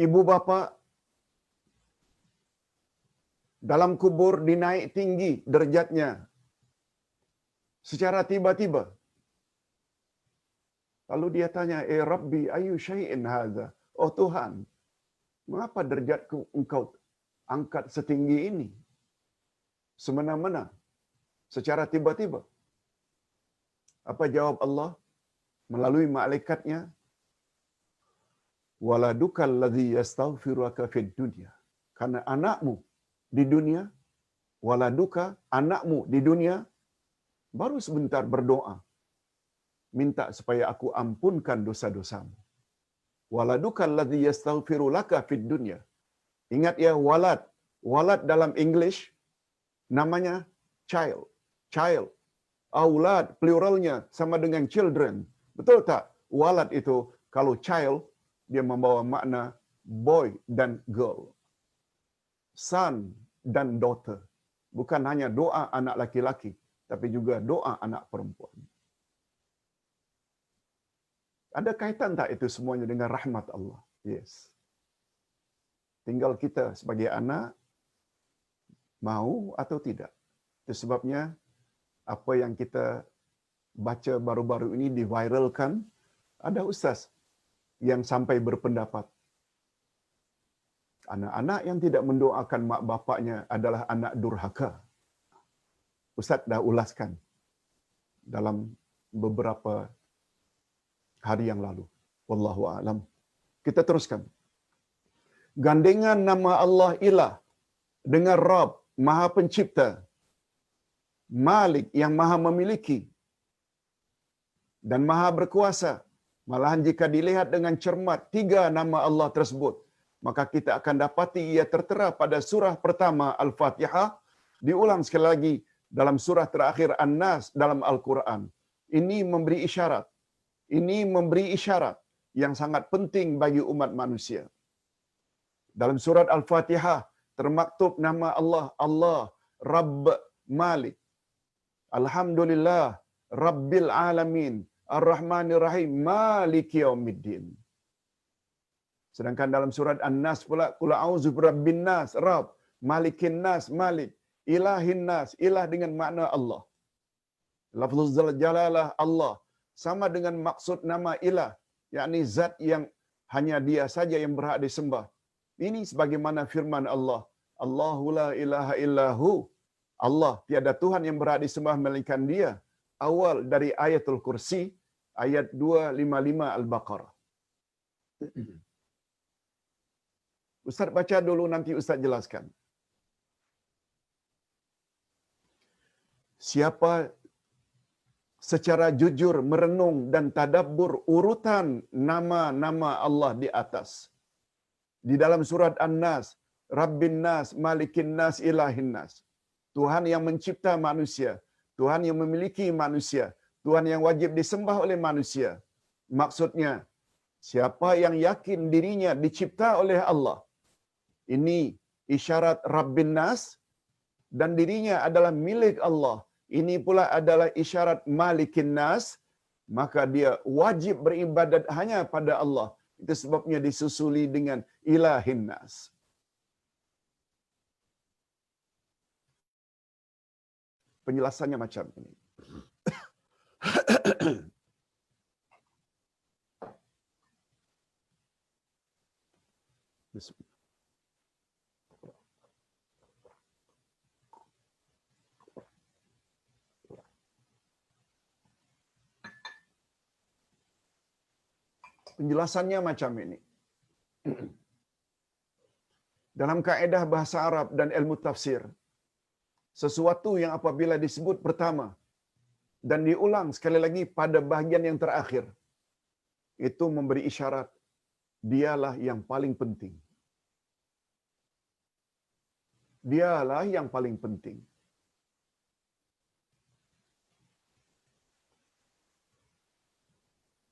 ibu bapa dalam kubur dinaik tinggi derajatnya secara tiba-tiba. Lalu dia tanya, Rabbi, ayu syai'in hadza? Oh Tuhan, mengapa derajatku engkau angkat setinggi ini? Semena-mena, secara tiba-tiba. Apa jawab Allah melalui malaikatnya? Waladuka alladhi yastaghfiruka fid dunya. Karena anakmu di dunia, waladuka, anakmu di dunia, baru sebentar berdoa, minta supaya aku ampunkan dosa-dosamu. Waladuka alladhi yastaghfiru laka fid dunya. Ingat ya, walad. Walad dalam English namanya child. Child. Aulad pluralnya sama dengan children. Betul tak? Walad itu kalau child dia membawa makna boy dan girl. Son dan daughter. Bukan hanya doa anak laki-laki, tapi juga doa anak perempuan. Ada kaitan tak itu semuanya dengan rahmat Allah? Yes. Tinggal kita sebagai anak mau atau tidak. Itu sebabnya apa yang kita baca baru-baru ini diviralkan, ada ustaz yang sampai berpendapat anak-anak yang tidak mendoakan mak bapaknya adalah anak durhaka. Ustaz dah ulaskan dalam beberapa hari yang lalu. Wallahu a'lam. Kita teruskan. Gandengan nama Allah Ilah dengan Rabb, Maha Pencipta, Malik yang Maha Memiliki dan Maha Berkuasa. Malahan jika dilihat dengan cermat tiga nama Allah tersebut, maka kita akan dapati ia tertera pada surah pertama Al-Fatihah, diulang sekali lagi dalam surah terakhir An-Nas dalam Al-Quran. Ini memberi isyarat. Ini memberi isyarat yang sangat penting bagi umat manusia. Dalam surat Al-Fatihah termaktub nama Allah, Allah Rabb Malik. Alhamdulillah Rabbil Alamin. Ar-Rahmanir Rahim. Maliki Yaumiddin. Sedangkan dalam surat An-Nas pula, Qul a'udzu birabbin nas, Rabb, Malikin nas, Malik, Ilahin nas, ilah dengan makna Allah. Lafzul jalalah Allah sama dengan maksud nama ilah, yakni zat yang hanya dia saja yang berhak disembah. Ini sebagaimana firman Allah, Allahu la ilaha illahu. Allah, tiada Tuhan yang berhak disembah melainkan Dia. Awal dari ayatul kursi, ayat 255 Al-Baqarah. Ustaz baca dulu, nanti Ustaz jelaskan. Siapa secara jujur merenung dan tadabbur urutan nama-nama Allah di atas. Di dalam surat An-Nas, Rabbin Nas, Malikin Nas, Ilahin Nas. Tuhan yang mencipta manusia, Tuhan yang memiliki manusia, Tuhan yang wajib disembah oleh manusia. Maksudnya, siapa yang yakin dirinya dicipta oleh Allah, ini isyarat Rabbin Nas, dan dirinya adalah milik Allah, ini pula adalah isyarat Malikin Nas, maka dia wajib beribadat hanya pada Allah. Itu sebabnya disusuli dengan ilahin nas. Penjelasannya macam ini. Bismillah. Penjelasannya macam ini. Dalam kaedah bahasa Arab dan ilmu tafsir, sesuatu yang apabila disebut pertama dan diulang sekali lagi pada bahagian yang terakhir, itu memberi isyarat dialah yang paling penting. Dialah yang paling penting.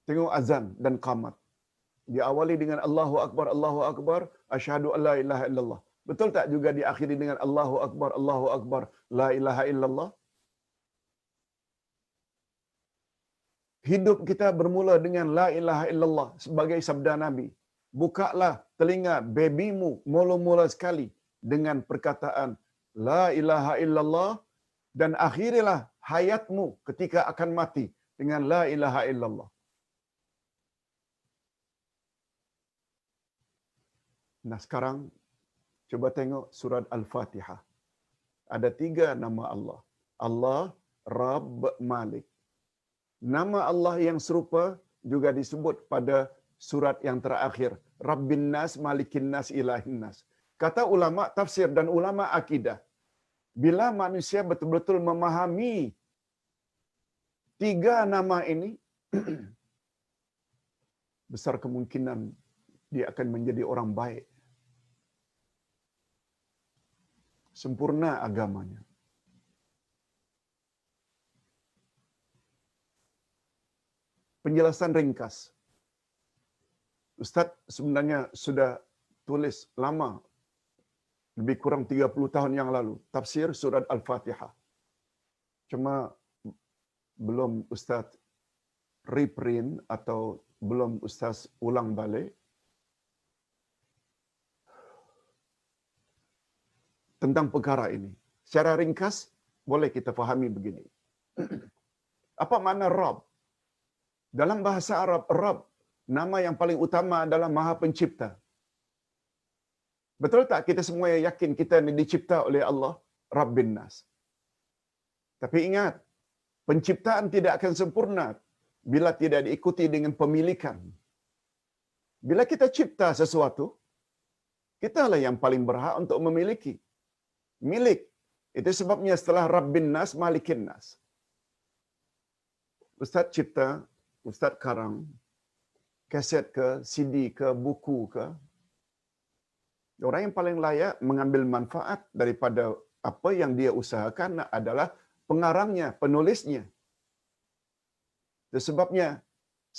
Tengok azan dan qamat. Diawali dengan Allahu Akbar, asyhadu an la ilaha illallah. Betul tak juga diakhiri dengan Allahu Akbar, la ilaha illallah? Hidup kita bermula dengan la ilaha illallah sebagai sabda Nabi. Bukalah telinga babymu mula-mula sekali dengan perkataan la ilaha illallah dan akhirilah hayatmu ketika akan mati dengan la ilaha illallah. Nah sekarang coba tengok surat Al-Fatihah. Ada 3 nama Allah. Allah, Rabb, Malik. Nama Allah yang serupa juga disebut pada surat yang terakhir. Rabbin Nas, Malikin Nas, Ilahin Nas. Kata ulama tafsir dan ulama akidah, bila manusia betul-betul memahami 3 nama ini, besar kemungkinan dia akan menjadi orang baik. Sempurna agamanya. Penjelasan ringkas. Ustaz sebenarnya sudah tulis lama, lebih kurang 30 tahun yang lalu, tafsir surat Al-Fatihah. Cuma belum Ustaz reprint atau belum Ustaz ulang balik. Tentang perkara ini. Secara ringkas, boleh kita fahami begini. Apa makna Rabb? Dalam bahasa Arab, Rabb, nama yang paling utama adalah Maha Pencipta. Betul tak kita semua yakin kita ini dicipta oleh Allah, Rabbin Nas? Tapi ingat, penciptaan tidak akan sempurna bila tidak diikuti dengan pemilikan. Bila kita cipta sesuatu, kitalah yang paling berhak untuk memiliki. Milik. Itu sebabnya setelah Rabbin Nas, Malikin Nas. Ustaz cipta, Ustaz karang, kaset ke, CD ke, buku ke, orang yang paling layak mengambil manfaat daripada apa yang dia usahakan adalah pengarangnya, penulisnya. Itu sebabnya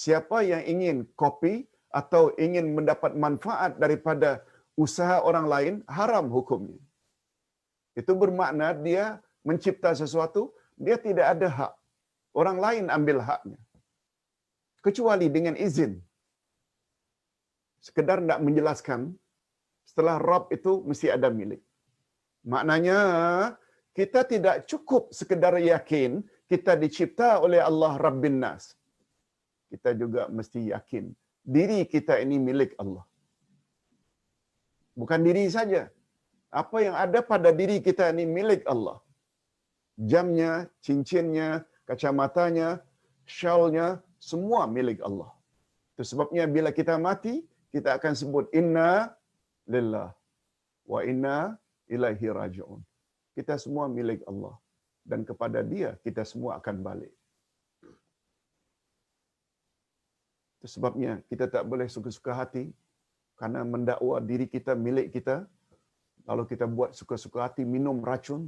siapa yang ingin kopi atau ingin mendapat manfaat daripada usaha orang lain, haram hukumnya. Itu bermakna dia mencipta sesuatu, dia tidak ada hak. Orang lain ambil haknya. Kecuali dengan izin. Sekedar nak menjelaskan, setelah Rabb itu mesti ada milik. Maknanya, kita tidak cukup sekedar yakin kita dicipta oleh Allah Rabbin Nas. Kita juga mesti yakin diri kita ini milik Allah. Bukan diri saja. Apa yang ada pada diri kita ini milik Allah. Jamnya, cincinnya, kacamatanya, syalnya, semua milik Allah. Itu sebabnya bila kita mati, kita akan sebut inna lillah wa inna ilaihi raji'un. Kita semua milik Allah. Dan kepada dia kita semua akan balik. Itu sebabnya kita tak boleh suka-suka hati kerana mendakwa diri kita milik kita. Kalau kita buat suka-suka hati, minum racun,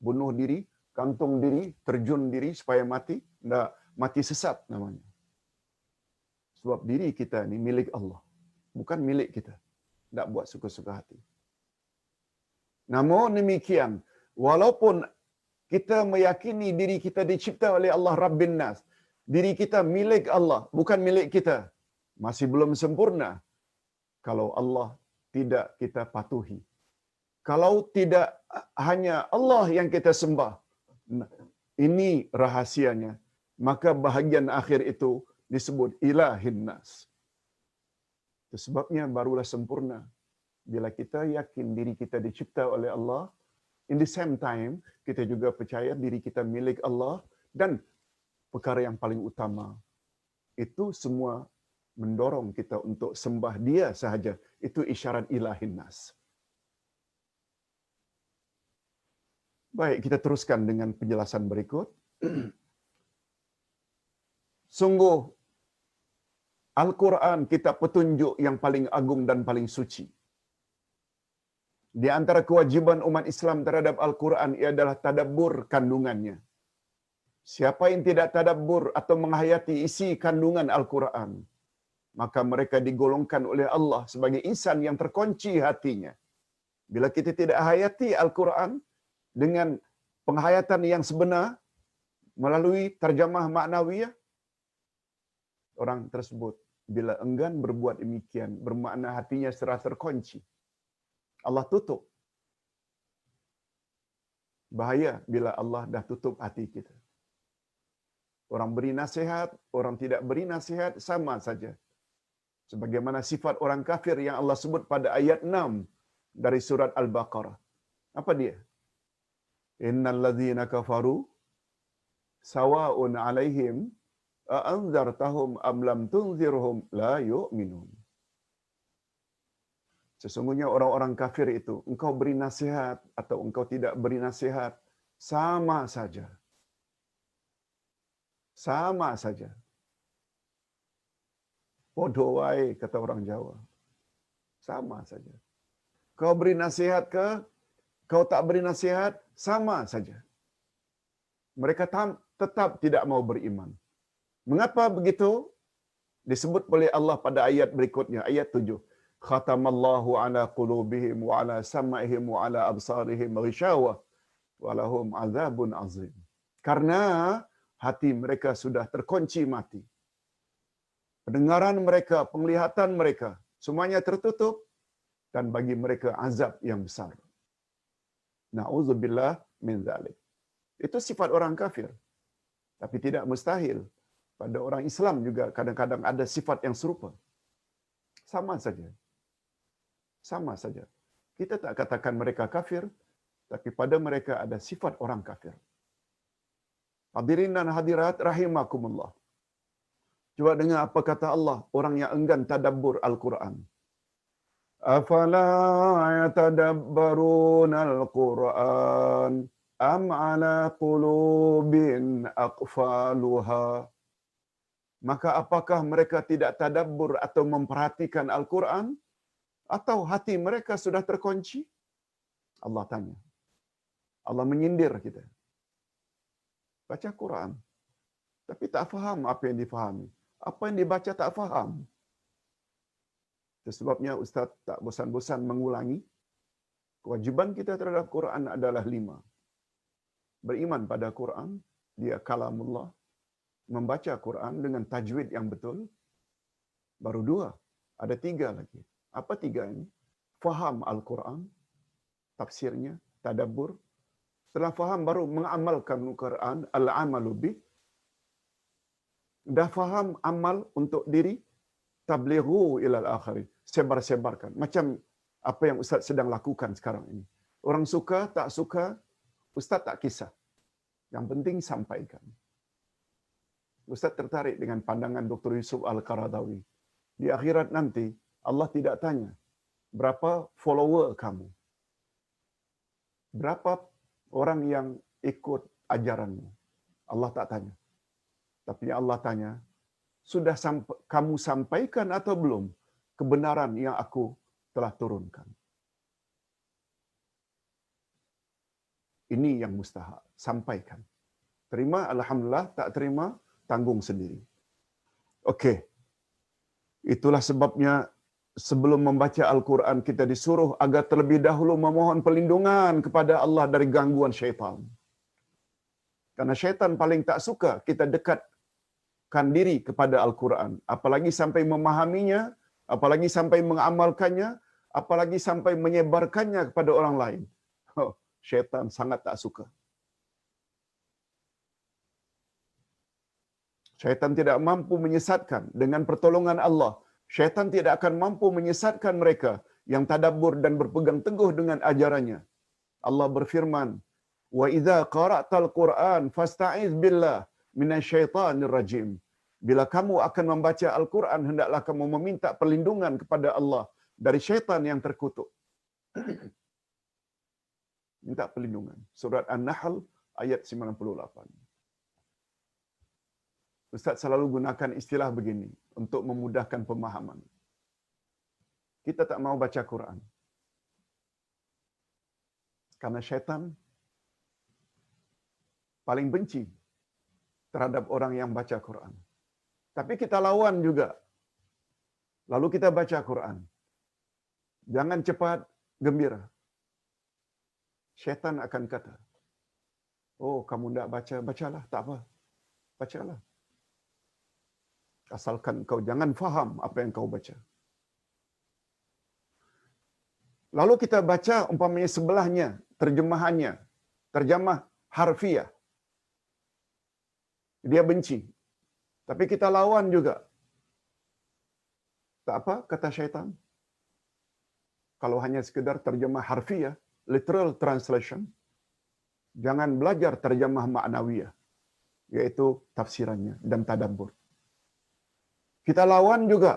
bunuh diri, gantung diri, terjun diri supaya mati, tak mati sesat namanya. Sebab diri kita ni milik Allah, bukan milik kita. Tak buat suka-suka hati. Namun demikian, walaupun kita meyakini diri kita dicipta oleh Allah Rabbin Nas, diri kita milik Allah, bukan milik kita. Masih belum sempurna kalau Allah tidak kita patuhi. Kalau tidak hanya Allah yang kita sembah. Nah, ini rahasianya. Maka bahagian akhir itu disebut ilahin nas. Itu sebabnya barulah sempurna. Bila kita yakin diri kita dicipta oleh Allah, in the same time, kita juga percaya diri kita milik Allah, dan perkara yang paling utama, itu semua mendorong kita untuk sembah Dia sahaja. Itu isyarat ilahin nas. Baik, kita teruskan dengan penjelasan berikut. Sungguh, Al-Quran kitab petunjuk yang paling agung dan paling suci. Di antara kewajiban umat Islam terhadap Al-Quran ialah tadabbur kandungannya. Siapa yang tidak tadabbur atau menghayati isi kandungan Al-Quran, maka mereka digolongkan oleh Allah sebagai insan yang terkunci hatinya. Bila kita tidak hayati Al-Quran dengan penghayatan yang sebenar, melalui terjemah maknawiyah, orang tersebut bila enggan berbuat demikian, bermakna hatinya serasa terkunci. Allah tutup. Bahaya bila Allah dah tutup hati kita. Orang beri nasihat, orang tidak beri nasihat, sama saja. Sebagaimana sifat orang kafir yang Allah sebut pada ayat 6 dari surat Al-Baqarah. Apa dia? Innal ladzina kafaru sawa'un 'alaihim a'anzartahum am lam tunzirhum la yu'minun. Sesungguhnya orang-orang kafir itu, engkau beri nasihat atau engkau tidak beri nasihat, sama saja. Sama saja. Podo wae, kata orang Jawa. Sama saja. Kau beri nasihat ke, kau tak beri nasihat, sama saja. Mereka tetap tidak mau beriman. Mengapa begitu? Disebut oleh Allah pada ayat berikutnya, ayat 7. Khatamallahu ala qulubihim wa ala sam'ihim wa ala absarihim ghishawah wa lahum azabun azim. Karena hati mereka sudah terkunci mati. Pendengaran mereka, penglihatan mereka, semuanya tertutup, dan bagi mereka azab yang besar. Na'udzubillah min dzalik. Itu sifat orang kafir. Tapi tidak mustahil pada orang Islam juga kadang-kadang ada sifat yang serupa. Sama saja. Sama saja. Kita tak katakan mereka kafir, tapi pada mereka ada sifat orang kafir. Hadirin dan hadirat rahimakumullah. Coba dengar apa kata Allah, orang yang enggan tadabbur Al-Quran. Afala yatadabbaruna al-Quran am ala qulubin aqfaluha. Maka apakah mereka tidak tadabbur atau memperhatikan Al-Quran? Atau hati mereka sudah terkunci? Allah tanya. Allah menyindir kita. Baca Quran, tapi tak faham apa yang difahami. Apa yang dibaca tak faham. Itu sebabnya Ustaz tak bosan-bosan mengulangi, kewajiban kita terhadap Quran adalah 5. Beriman pada Quran, dia kalamullah. Membaca Quran dengan tajwid yang betul. Baru 2. Ada 3 lagi. Apa 3 ini? Faham Al-Quran, tafsirnya, tadabbur. Setelah faham baru mengamalkan Al-Quran, al-amalu bih. Dah faham amal untuk diri, tablighu ilal akhirin. Sebar-sebarkan. Macam apa yang Ustaz sedang lakukan sekarang ini. Orang suka, tak suka, Ustaz tak kisah. Yang penting sampaikan. Ustaz tertarik dengan pandangan Dr. Yusuf Al-Qaradawi. Di akhirat nanti, Allah tidak tanya, berapa follower kamu? Berapa orang yang ikut ajaranmu? Allah tak tanya. Tapi Allah tanya, sudah kamu sampaikan atau belum kebenaran yang aku telah turunkan? Ini yang mustahak. Sampaikan. Terima, alhamdulillah. Tak terima, tanggung sendiri. Okey. Itulah sebabnya sebelum membaca Al-Quran kita disuruh agar terlebih dahulu memohon perlindungan kepada Allah dari gangguan syaitan. Karena syaitan paling tak suka kita dekat menaklukkan diri kepada Al-Quran, apalagi sampai memahaminya, apalagi sampai mengamalkannya, apalagi sampai menyebarkannya kepada orang lain. Oh, syaitan sangat tak suka. Syaitan tidak mampu menyesatkan dengan pertolongan Allah. Syaitan tidak akan mampu menyesatkan mereka yang tadabbur dan berpegang teguh dengan ajarannya. Allah berfirman, "Wa idza qara'tal Qur'an fasta'iz billah minasyaitonir rajim." Bila kamu akan membaca Al-Quran, hendaklah kamu meminta perlindungan kepada Allah dari syaitan yang terkutuk. Minta perlindungan. Surat An-Nahl ayat 98. Ustaz selalu gunakan istilah begini untuk memudahkan pemahaman. Kita tak mau baca Quran karena syaitan paling benci terhadap orang yang baca Quran. Tapi kita lawan juga. Lalu kita baca Quran. Jangan cepat gembira. Syaitan akan kata, "Oh, kamu tidak baca, bacalah, tak apa. Bacalah. Asalkan kau jangan faham apa yang kau baca." Lalu kita baca umpamanya sebelahnya, terjemahannya, terjemah harfiah. Dia benci. Tapi kita lawan juga. Tak apa, kata syaitan. Kalau hanya sekedar terjemah harfiah, literal translation, jangan belajar terjemah ma'nawiyah, yaitu tafsirannya dan tadabbur. Kita lawan juga.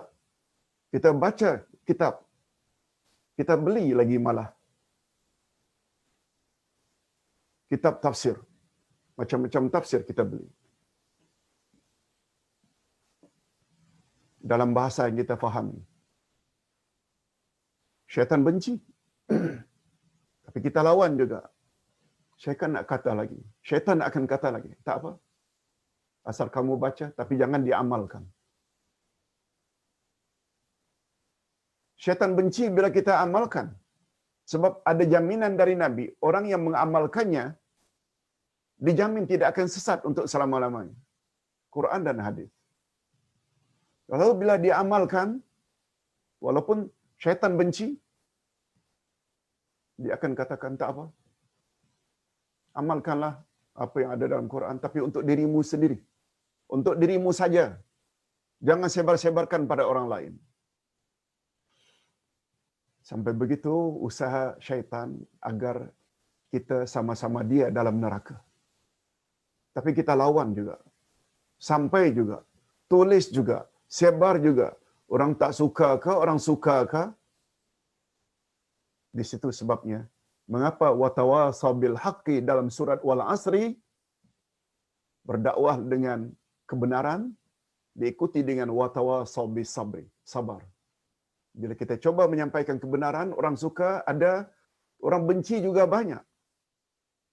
Kita baca kitab. Kita beli lagi malah. Kitab tafsir. Macam-macam tafsir kita beli. Dalam bahasa yang kita fahami. Syaitan benci. Tapi kita lawan juga. Syaitan nak kata lagi. Syaitan akan kata lagi. Tak apa. Asal kamu baca, tapi jangan diamalkan. Syaitan benci bila kita amalkan. Sebab ada jaminan dari Nabi, orang yang mengamalkannya, dijamin tidak akan sesat untuk selama-lamanya. Quran dan hadis. Lalu bila diamalkan, walaupun syaitan benci, dia akan katakan, tak apa. Amalkanlah apa yang ada dalam Quran, tapi untuk dirimu sendiri. Untuk dirimu saja. Jangan sebar-sebarkan pada orang lain. Sampai begitu usaha syaitan agar kita sama-sama dia dalam neraka. Tapi kita lawan juga. Sampai juga. Tulis juga. Sebar juga. Orang tak suka ke, orang suka ke. Di situ sebabnya. Mengapa watawasaw bil haqqi dalam surat Wal Asri berdakwah dengan kebenaran diikuti dengan watawasaw bis sabri, sabar. Bila kita coba menyampaikan kebenaran, orang suka ada, orang benci juga banyak.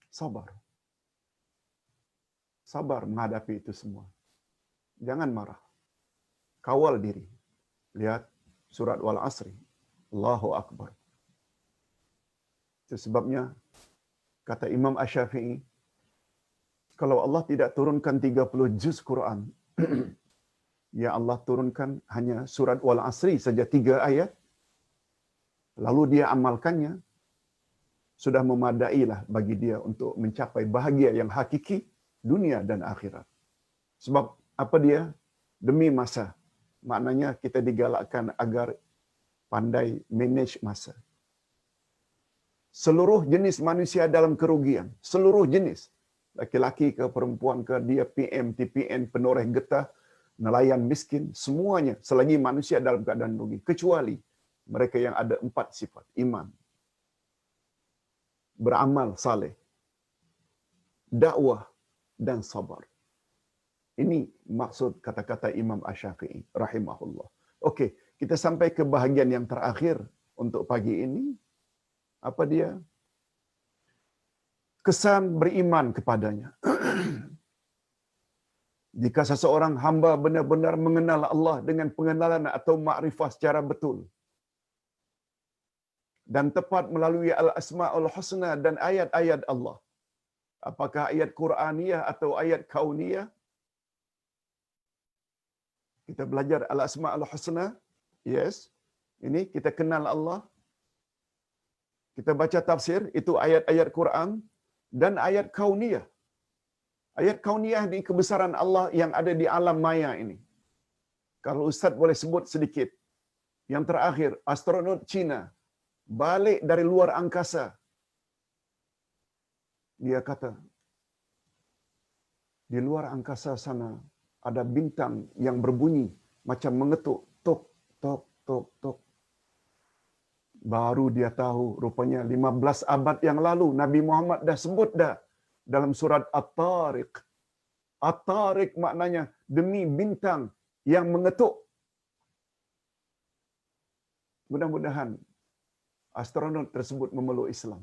Sabar. Sabar menghadapi itu semua. Jangan marah. Kawal diri. Lihat surat Wal Asri. Allahu Akbar. Itu sebabnya, kata Imam Asy-Syafi'i, kalau Allah tidak turunkan 30 juz Quran, ya Allah turunkan hanya surat Wal Asri saja 3 ayat, lalu dia amalkannya, sudah memadailah bagi dia untuk mencapai bahagia yang hakiki, dunia dan akhirat. Sebab apa dia? Demi masa. Maknanya kita digalakkan agar pandai manage masa. Seluruh jenis manusia dalam kerugian. Seluruh jenis. Laki-laki ke perempuan ke, dia PM, TPN, penoreh getah, nelayan miskin, semuanya selagi manusia dalam keadaan rugi. Kecuali mereka yang ada 4 sifat. Iman. Beramal saleh. Dakwah dan sabar. Ini maksud kata-kata Imam Asy-Syafi'i rahimahullah. Okey, kita sampai ke bahagian yang terakhir untuk pagi ini. Apa dia? Kesan beriman kepadanya. Jika seseorang hamba benar-benar mengenal Allah dengan pengenalan atau makrifah secara betul dan tepat melalui al-asma'ul husna dan ayat-ayat Allah, apakah ayat Quraniyah atau ayat kauniyah, Kita belajar al-asma'ul husna. Yes. Ini kita kenal Allah. Kita baca tafsir, itu ayat-ayat Quran dan ayat kauniyah. Ayat kauniyah di kebesaran Allah yang ada di alam maya ini. Kalau Ustaz boleh sebut sedikit. Yang terakhir, astronot Cina balik dari luar angkasa. Dia kata, di luar angkasa sana ada bintang yang berbunyi macam mengetuk, tok, tok, tok, tok. Baru dia tahu, rupanya 15 abad yang lalu Nabi Muhammad dah sebut dah dalam surat At-Tariq. At-Tariq maknanya demi bintang yang mengetuk. Mudah-mudahan astronot tersebut memeluk Islam.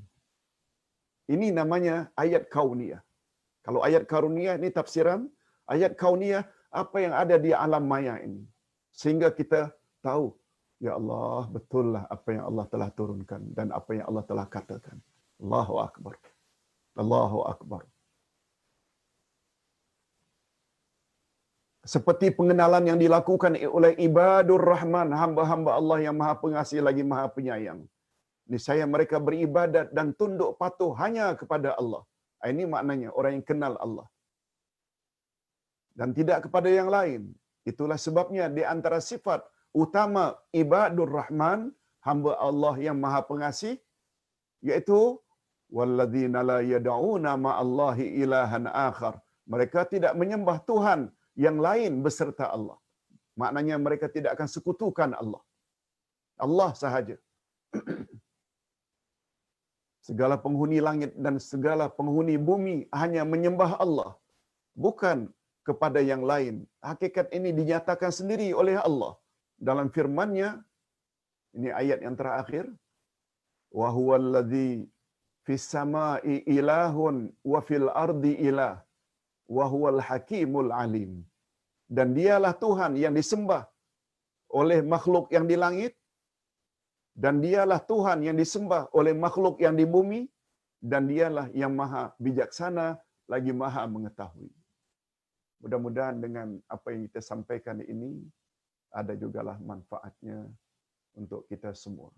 Ini namanya ayat kauniyah. Kalau ayat kauniyah ini tafsiran, ayat kauniyah apa yang ada di alam maya ini. Sehingga kita tahu, ya Allah, betullah apa yang Allah telah turunkan dan apa yang Allah telah katakan. Allahu Akbar. Allahu Akbar. Seperti pengenalan yang dilakukan oleh ibadur Rahman, hamba-hamba Allah yang Maha Pengasih lagi Maha Penyayang. Niscaya mereka beribadat dan tunduk patuh hanya kepada Allah. Ini maknanya orang yang kenal Allah. Dan tidak kepada yang lain. Itulah sebabnya di antara sifat utama ibadur Rahman, hamba Allah yang Maha Pengasih, yaitu walladzina la yad'una ma'allahi ilahan akhar. Mereka tidak menyembah Tuhan yang lain beserta Allah. Maknanya mereka tidak akan sekutukan Allah. Allah sahaja. Segala penghuni langit dan segala penghuni bumi hanya menyembah Allah, bukan kepada yang lain. Hakikat ini dinyatakan sendiri oleh Allah dalam firman-Nya. Ini ayat yang terakhir. Wa huwallazi fis samai ilahun wa fil ardi ilah wa huwal hakimul alim. Dan dialah Tuhan yang disembah oleh makhluk yang di langit, dan dialah Tuhan yang disembah oleh makhluk yang di bumi, dan dialah yang maha bijaksana lagi maha mengetahui. Mudah-mudahan dengan apa yang kita sampaikan ini ada jugalah manfaatnya untuk kita semua.